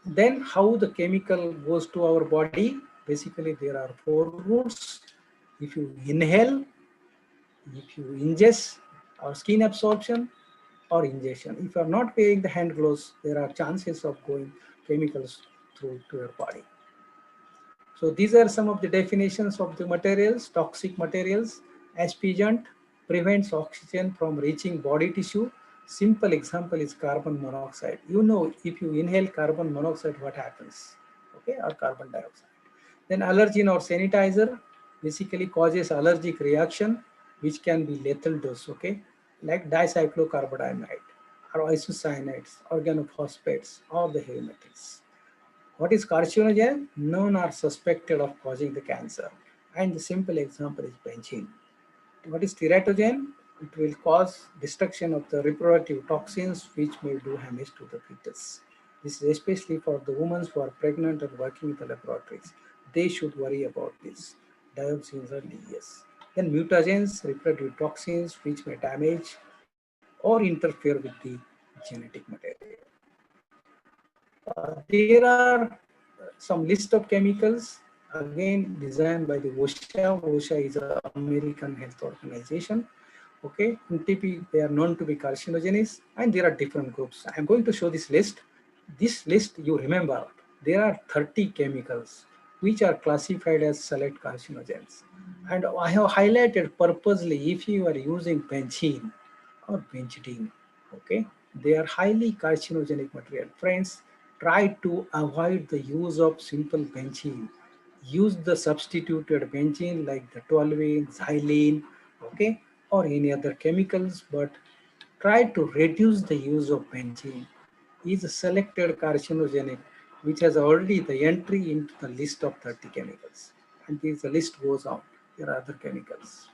Then how the chemical goes to our body. Basically, there are 4 routes. If you inhale, if you ingest, or skin absorption, or ingestion. If you are not wearing the hand gloves, there are chances of going chemicals through to your body. So these are some of the definitions of the materials. Toxic materials. Aspigent prevents oxygen from reaching body tissue. Simple example is carbon monoxide. You know, if you inhale carbon monoxide, what happens? Okay, or carbon dioxide. Then allergen or sanitizer basically causes allergic reaction, which can be lethal dose. Okay, like dicyclocarbamide or isocyanates, organophosphates, or the heavy metals. What is carcinogen? None are suspected of causing the cancer. And the simple example is benzene. What is teratogen? It will cause destruction of the reproductive toxins which may do damage to the fetus. This is especially for the women who are pregnant and working in the laboratories. They should worry about this. Dioxins are DES. Then mutagens, reproductive toxins which may damage or interfere with the genetic material. There are some list of chemicals, again designed by the OSHA. OSHA is an American health organization. Okay, in TP they are known to be carcinogens, and there are different groups. I am going to show this list. This list, you remember, there are 30 chemicals which are classified as select carcinogens. And I have highlighted purposely if you are using benzene or benzidine, okay, they are highly carcinogenic material. Friends, try to avoid the use of simple benzene. Use the substituted benzene like the toluene, xylene, okay, or any other chemicals, but try to reduce the use of benzene. Is a selected carcinogenic which has already the entry into the list of 30 chemicals. And this the list goes on. There are other chemicals.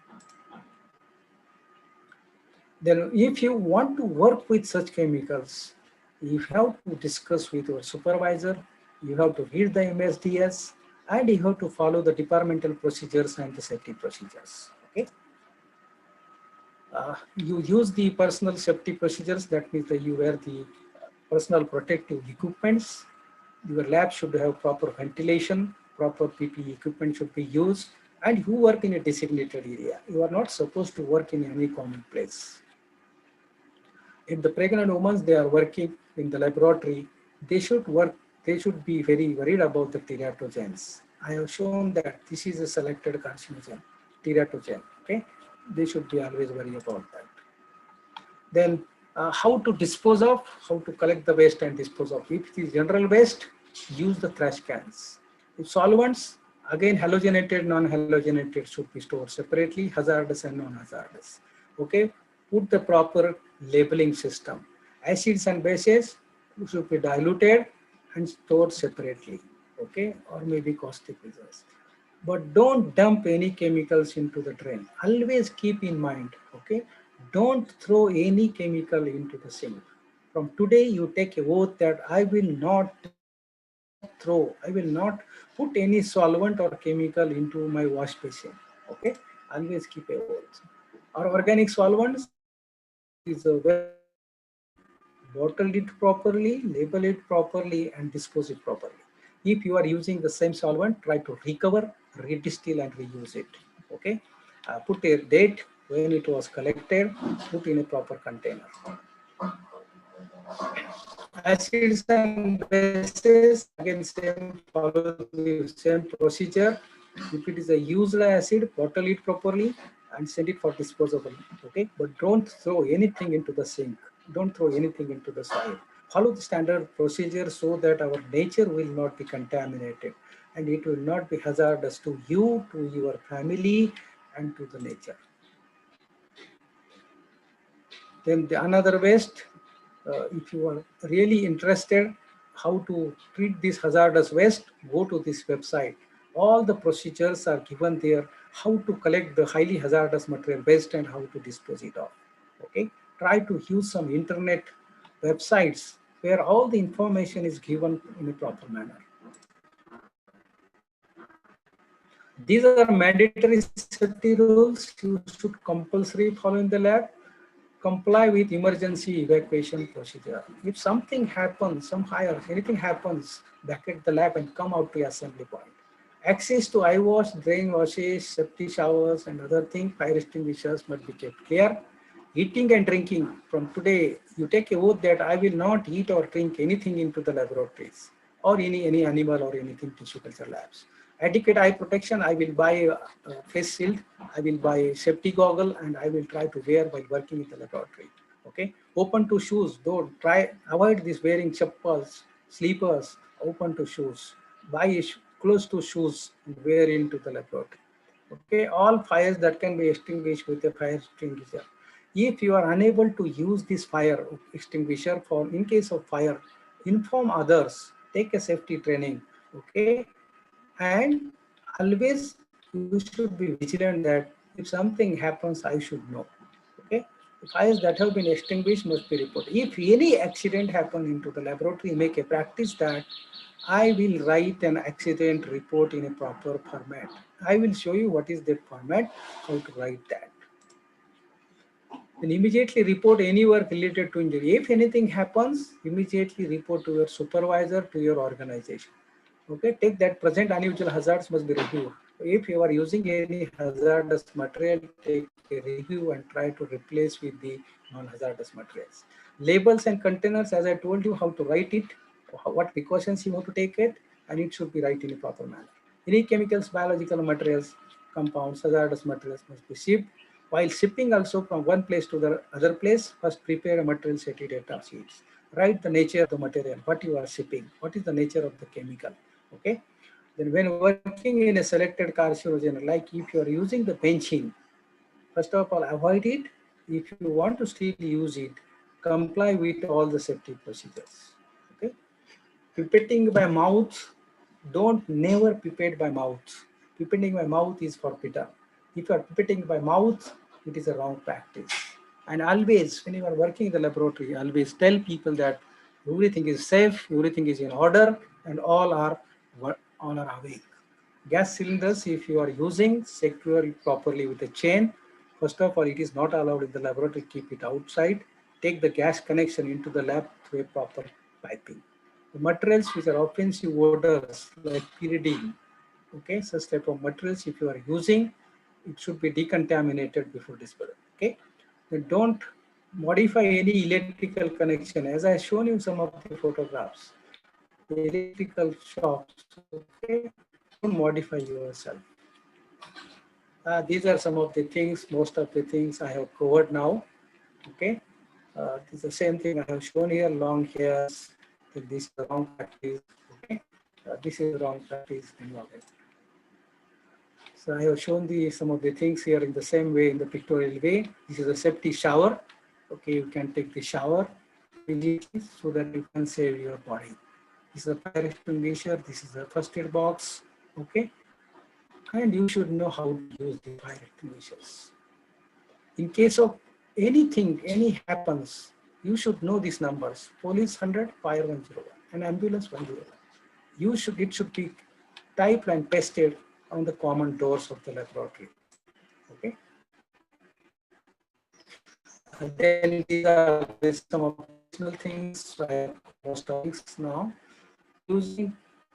Then if you want to work with such chemicals, you have to discuss with your supervisor, you have to read the MSDS, and you have to follow the departmental procedures and the safety procedures. Okay. You use the personal safety procedures, that means that you wear the personal protective equipments. Your lab should have proper ventilation, proper PPE equipment should be used, and you work in a designated area. You are not supposed to work in any common place. If the pregnant women, they are working in the laboratory, they should be very worried about the teratogens. I have shown that this is a selected carcinogen, teratogen, okay? they should be always worry about that. Then how to dispose of, how to collect the waste and dispose of. If it is general waste, use the trash cans. If solvents, again halogenated, non-halogenated should be stored separately, hazardous and non-hazardous. Okay, put the proper labeling system. Acids and bases should be diluted and stored separately, okay, or maybe caustic reserves. But don't dump any chemicals into the drain. Always keep in mind, okay, don't throw any chemical into the sink. From today, you take a oath that I will not put any solvent or chemical into my wash basin, okay. Always keep a oath. Our organic solvents is a bottle it properly, label it properly, and dispose it properly. If you are using the same solvent, try to recover, redistill, and reuse it. Okay, put a date when it was collected, put in a proper container. Acids and bases, again follow the same procedure. If it is a used acid, bottle it properly and send it for disposal. Okay, but don't throw anything into the sink. Don't throw anything into the soil. Follow the standard procedure so that our nature will not be contaminated and it will not be hazardous to you, to your family, and to the nature. Then another waste, if you are really interested how to treat this hazardous waste, go to this website. All the procedures are given there, how to collect the highly hazardous material waste and how to dispose it off. Okay, try to use some internet websites where all the information is given in a proper manner. These are mandatory safety rules you should compulsory follow in the lab. Comply with emergency evacuation procedure. If something happens, some fire, anything happens, vacate the lab and come out to assembly point. Access to eye wash, drain washes, safety showers, and other things, fire extinguishers must be kept clear. Eating and drinking. From today, you take a oath that I will not eat or drink anything into the laboratories or any animal or anything tissue culture labs. Adequate eye protection, I will buy a face shield, I will buy a safety goggle, and I will try to wear while working in the laboratory. Okay, open to shoes, don't avoid this wearing chappals, sleepers, open to shoes. Buy close to shoes and wear into the laboratory. Okay, all fires that can be extinguished with a fire extinguisher. If you are unable to use this fire extinguisher for in case of fire, inform others, take a safety training, okay? And always you should be vigilant that if something happens, I should know. Okay, the fires that have been extinguished must be reported. If any accident happen into the laboratory, make a practice that I will write an accident report in a proper format. I will show you what is that format, how to write that. Then immediately report any work related to injury. If anything happens, immediately report to your supervisor, to your organization. Okay, take that present unusual hazards must be reviewed. If you are using any hazardous material, take a review and try to replace with the non-hazardous materials. Labels and containers, as I told you, how to write it, what precautions you want to take it, and it should be written in a proper manner. Any chemicals, biological materials, compounds, hazardous materials must be shipped. While shipping also from one place to the other place, first prepare a material safety data sheets. Write the nature of the material, what you are shipping, what is the nature of the chemical. Okay. Then when working in a selected carcinogen, like if you are using the benzene, first of all, avoid it. If you want to still use it, comply with all the safety procedures. Okay. Pipetting by mouth, don't never pipette by mouth. Pipetting by mouth is forbidden. If you are pipetting by mouth, it is a wrong practice. And always, when you are working in the laboratory, always tell people that everything is safe, everything is in order, and all are awake. Gas cylinders, if you are using, secure it properly with a chain. First of all, it is not allowed in the laboratory, keep it outside. Take the gas connection into the lab through a proper piping. The materials which are offensive odors like pyridine, okay, such type of materials, if you are using, it should be decontaminated before disposal. Okay, then don't modify any electrical connection. As I shown you some of the photographs, the electrical shocks. Okay, don't modify yourself. These are some of the things, most of the things I have covered now. Okay. This is the same thing I have shown here, long hairs. This is the wrong practice. Okay. This is the wrong practice. So I have shown some of the things here in the same way, in the pictorial way. This is a safety shower. Okay, you can take the shower immediately so that you can save your body. This is a fire extinguisher. This is a first aid box. Okay, and you should know how to use the fire extinguishers. In case of anything, any happens, you should know these numbers. Police 100, fire 101, and ambulance 101. It should be typed and pasted on the common doors of the laboratory. Okay. And then these are some optional things. Most of things now.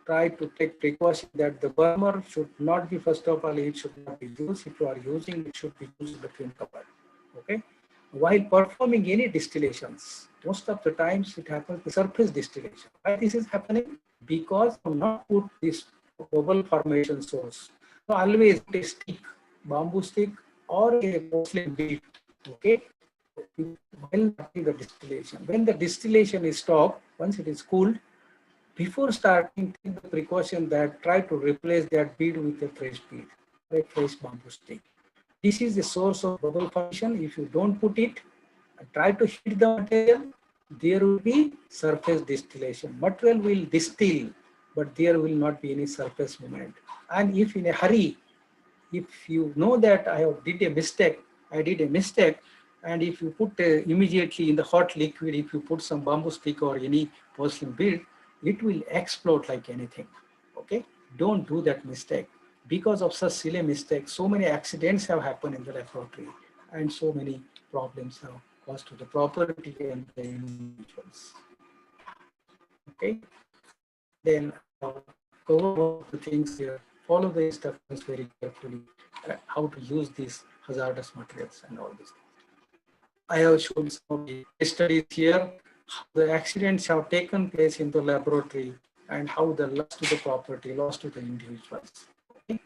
Try to take precaution that the burner should not be, first of all, it should not be used. If you are using, it should be used between cover. Okay. While performing any distillations, most of the times it happens the surface distillation. Why this is happening? Because of not put this bubble formation source. So always put a stick, bamboo stick or a porcelain bead. Okay. While the distillation, when the distillation is stopped, once it is cooled, before starting, take the precaution that try to replace that bead with a fresh bead, a fresh bamboo stick. This is the source of bubble formation. If you don't put it, try to heat the material, there will be surface distillation. Material will distill, but there will not be any surface movement. And if in a hurry, if you know that I did a mistake, and if you put immediately in the hot liquid, if you put some bamboo stick or any porcelain bead, it will explode like anything. Okay, don't do that mistake. Because of such silly mistakes, so many accidents have happened in the laboratory, and so many problems have caused to the property and the individuals. Okay, then cover the things here. Follow the instructions very carefully. How to use these hazardous materials and all these things. I have shown some of the studies here. How the accidents have taken place in the laboratory and how the loss to the property, loss to the individuals. Okay.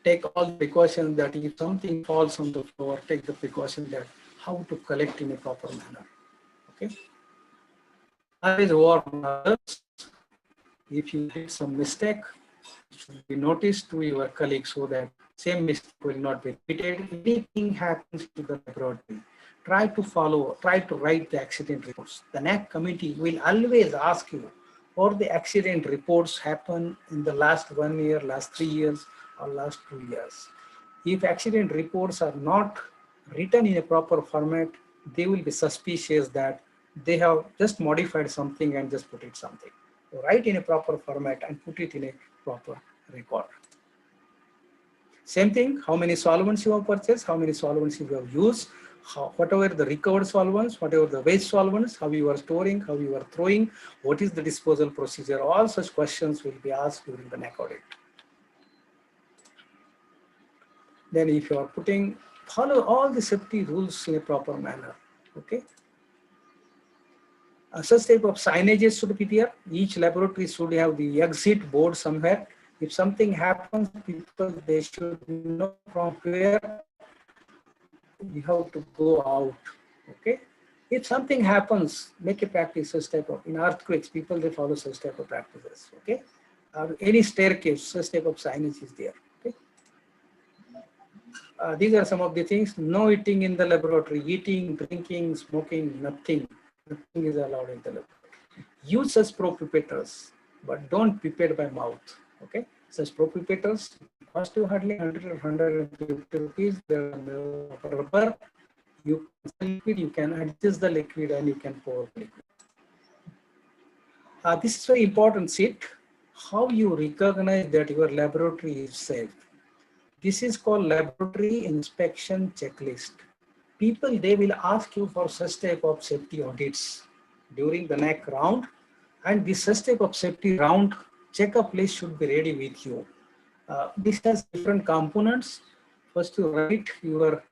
Take all the precautions that if something falls on the floor, take the precaution that how to collect in a proper manner. Okay. Always warn others. If you did some mistake, it should be noticed to your colleagues so that same mistake will not be repeated. Anything happens to the laboratory, try to write the accident reports. The NAC committee will always ask you for the accident reports happen in the last 1 year, last 3 years, or last 2 years. If accident reports are not written in a proper format, they will be suspicious that they have just modified something and just put it something. So write in a proper format and put it in a proper record. Same thing, how many solvents you have purchased, how many solvents you have used, whatever the recovered solvents, whatever the waste solvents, how you are storing, how you are throwing, what is the disposal procedure, all such questions will be asked during the NAC audit. Then if you are follow all the safety rules in a proper manner, okay? Such type of signages should be there. Each laboratory should have the exit board somewhere. If something happens, people, they should know from where you have to go out, okay? If something happens, make a practice such type of, in earthquakes, people, they follow such type of practices, okay? Any staircase, such type of signage is there, okay? These are some of the things. No eating in the laboratory, eating, drinking, smoking, nothing is allowed in the laboratory. Use such propipeters, but don't pipette by mouth, okay? Such propipeters cost you hardly 100 or 150 rupees. They're rubber. You can adjust the liquid and you can pour liquid. This is very important sheet. How you recognize that your laboratory is safe. This is called laboratory inspection checklist. People, they will ask you for such type of safety audits during the NAC round, and this such type of safety round checkup list should be ready with you. This has different components. First, you write your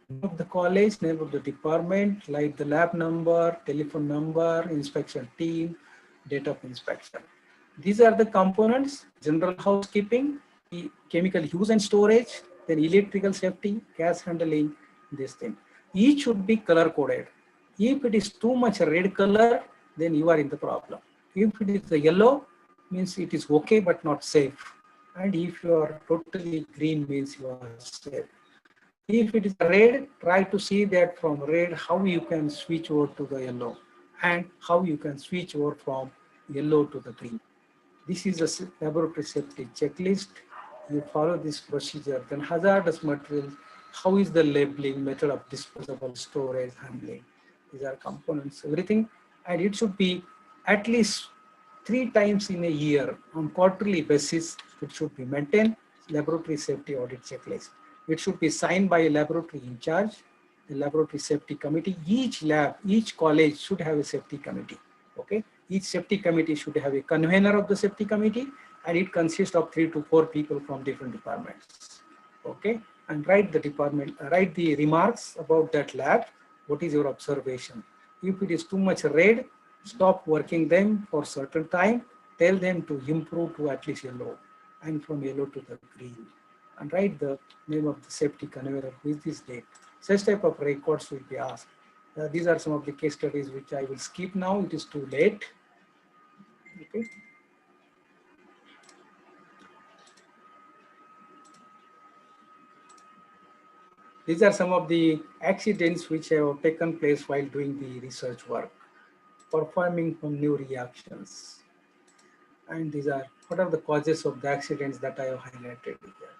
name of the college, name of the department, like the lab number, telephone number, inspection team, date of inspection. These are the components. General housekeeping, chemical use and storage, then electrical safety, gas handling, this thing. Each should be color coded. If it is too much red color, then you are in the problem. If it is a yellow, means it is okay but not safe. And if you are totally green, means you are safe. If it is red, try to see that from red how you can switch over to the yellow and how you can switch over from yellow to the green. This is a laboratory safety checklist. You follow this procedure. Then hazardous materials, how is the labeling, method of disposable, storage, handling. These are components, everything. And it should be at least 3 times in a year on quarterly basis. It should be maintained, laboratory safety audit checklist. It should be signed by a laboratory in charge, the laboratory safety committee. Each lab, each college should have a safety committee. Okay. Each safety committee should have a convener of the safety committee, and it consists of 3 to 4 people from different departments. Okay. And write the remarks about that lab. What is your observation? If it is too much red, stop working them for certain time. Tell them to improve to at least yellow, and from yellow to the green. And write the name of the safety convener with this date. Such type of records will be asked. These are some of the case studies which I will skip now. It is too late. Okay. These are some of the accidents which have taken place while doing the research work, performing some new reactions. And these are what are the causes of the accidents that I have highlighted here.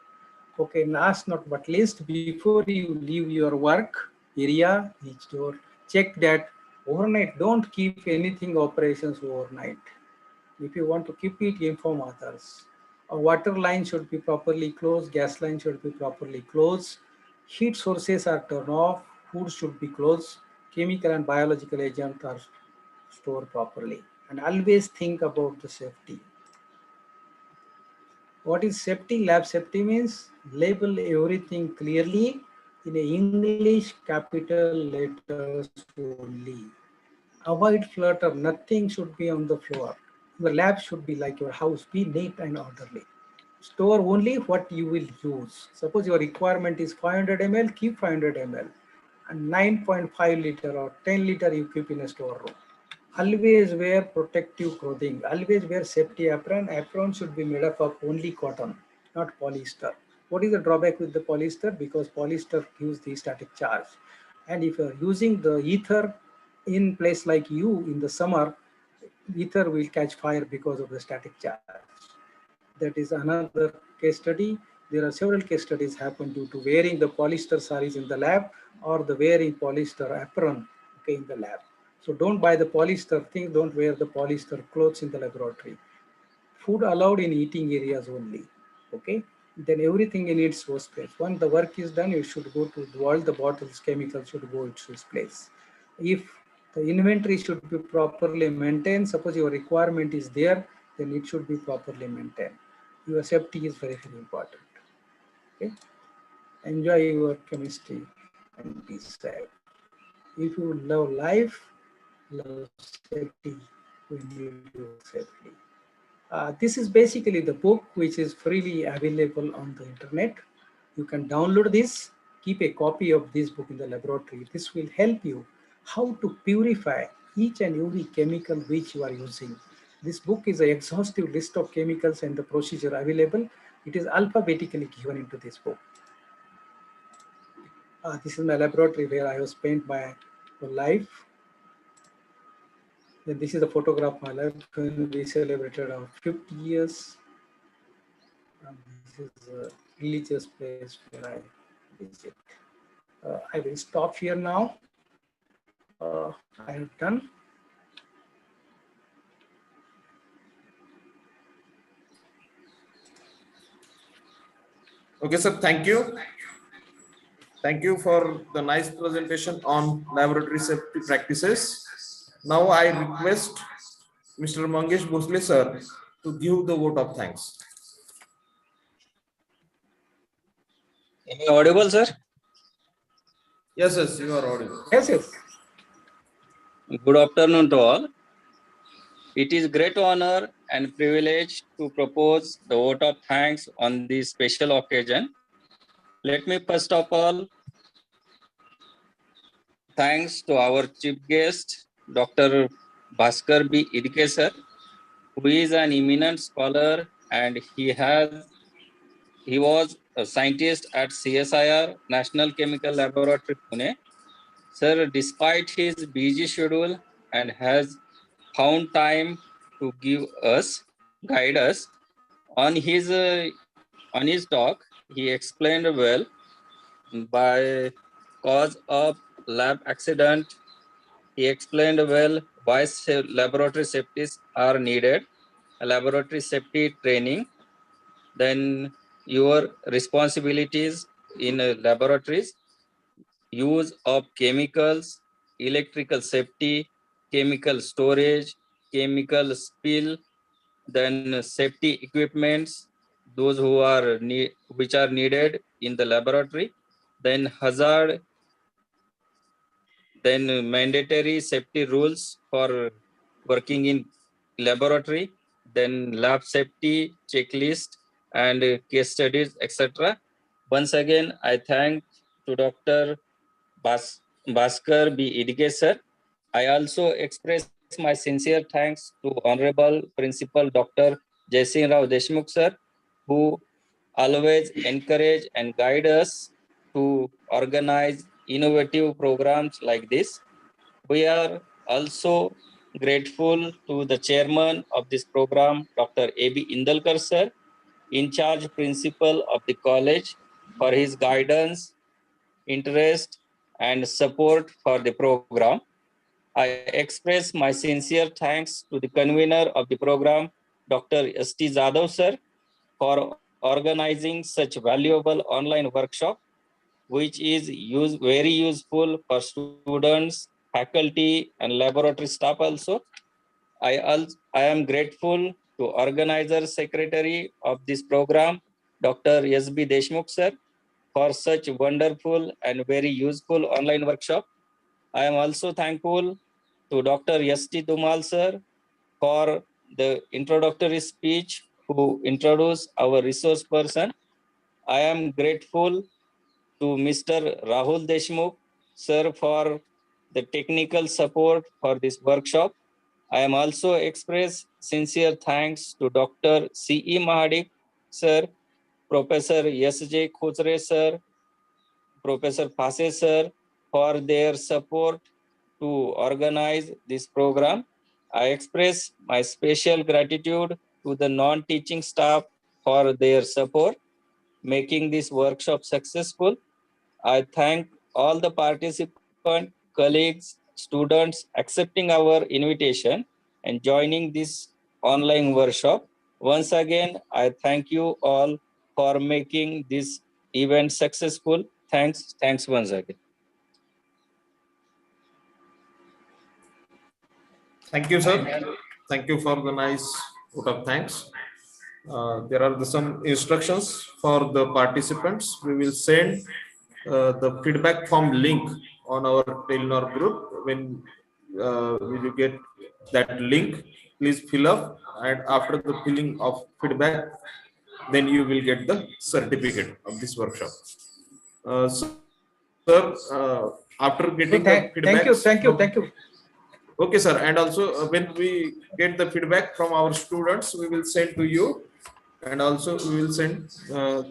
Okay, last not but least, before you leave your work area, each door, check that overnight, don't keep anything operations overnight. If you want to keep it, inform others. A water line should be properly closed, gas line should be properly closed, heat sources are turned off, food should be closed, chemical and biological agents are stored properly. And always think about the safety. What is safety? Lab safety means label everything clearly in English capital letters only. Avoid clutter. Nothing should be on the floor. Your lab should be like your house. Be neat and orderly. Store only what you will use. Suppose your requirement is 500 ml, keep 500 ml. And 9.5 liter or 10 liter you keep in a storeroom. Always wear protective clothing. Always wear safety apron. Apron should be made up of only cotton, not polyester. What is the drawback with the polyester? Because polyester gives the static charge. And if you are using the ether in place like you in the summer, ether will catch fire because of the static charge. That is another case study. There are several case studies happen due to wearing the polyester sarees in the lab or the wearing polyester apron in the lab. So don't buy the polyester thing, don't wear the polyester clothes in the laboratory. Food allowed in eating areas only, okay? Then everything in its place. Once the work is done, you should go to all the bottles, chemicals should go to its place. If the inventory should be properly maintained, suppose your requirement is there, then it should be properly maintained. Your safety is very, very important, okay? Enjoy your chemistry and be safe. If you love life, love safety, we need you safely. This is basically the book which is freely available on the internet. You can download this, keep a copy of this book in the laboratory. This will help you how to purify each and every chemical which you are using. This book is an exhaustive list of chemicals and the procedure available. It is alphabetically given into this book. This is my laboratory where I have spent my whole life. Then this is a photograph of my lab when we celebrated our 50 years. This is a religious place where I visit. I will stop here now. I have done. Okay, sir. Thank you. Thank you for the nice presentation on laboratory safety practices. Now I request Mr. Mangesh Bhosle sir to give the vote of thanks. Am I audible, sir? Yes, yes, you are audible. Yes, yes. Good afternoon to all. It is great honor and privilege to propose the vote of thanks on this special occasion. Let me first of all thanks to our chief guest, Dr. Bhaskar B. Idke sir, who is an eminent scholar and he was a scientist at CSIR National Chemical Laboratory, Pune. Sir, despite his busy schedule and has found time to guide us on his talk. He explained well by cause of lab accident. He explained well why laboratory safeties are needed, laboratory safety training, then your responsibilities in laboratories, use of chemicals, electrical safety, chemical storage, chemical spill, then safety equipments, those which are needed in the laboratory, then hazard, then mandatory safety rules for working in laboratory, then lab safety checklist and case studies, etc. Once again, I thank to Dr. Bhaskar B. Idke sir. I also express my sincere thanks to Honorable Principal Dr. Jaisingh Rao Deshmukh sir, who always encourage and guide us to organize innovative programs like this. We are also grateful to the chairman of this program, Dr. A.B. Indalkar sir, in charge principal of the college, for his guidance, interest, and support for the program. I express my sincere thanks to the convener of the program, Dr. S.T. Jadhav sir, for organizing such valuable online workshop, which is very useful for students, faculty, and laboratory staff also. I am grateful to organizer secretary of this program, Dr. S.B. Deshmukh sir, for such wonderful and very useful online workshop. I am also thankful to Dr. S.T. Dumal sir for the introductory speech who introduced our resource person. I am grateful to Mr. Rahul Deshmukh sir for the technical support for this workshop. I am also express sincere thanks to Dr. C.E. Mahadik sir, Professor S.J. Khochre sir, Professor Phase sir for their support to organize this program. I express my special gratitude to the non-teaching staff for their support, making this workshop successful. I thank all the participants, colleagues, students accepting our invitation and joining this online workshop. Once again, I thank you all for making this event successful. Thanks once again. Thank you, sir. Thank you for the nice vote of thanks. There are some instructions for the participants. We will send the feedback form link on our Telenor group. When will you get that link, please fill up, and after the filling of feedback, then you will get the certificate of this workshop. Sir, after getting the feedback, thank you. Okay, sir. And also when we get the feedback from our students, we will send to you, and also we will send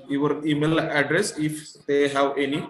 your email address if they have any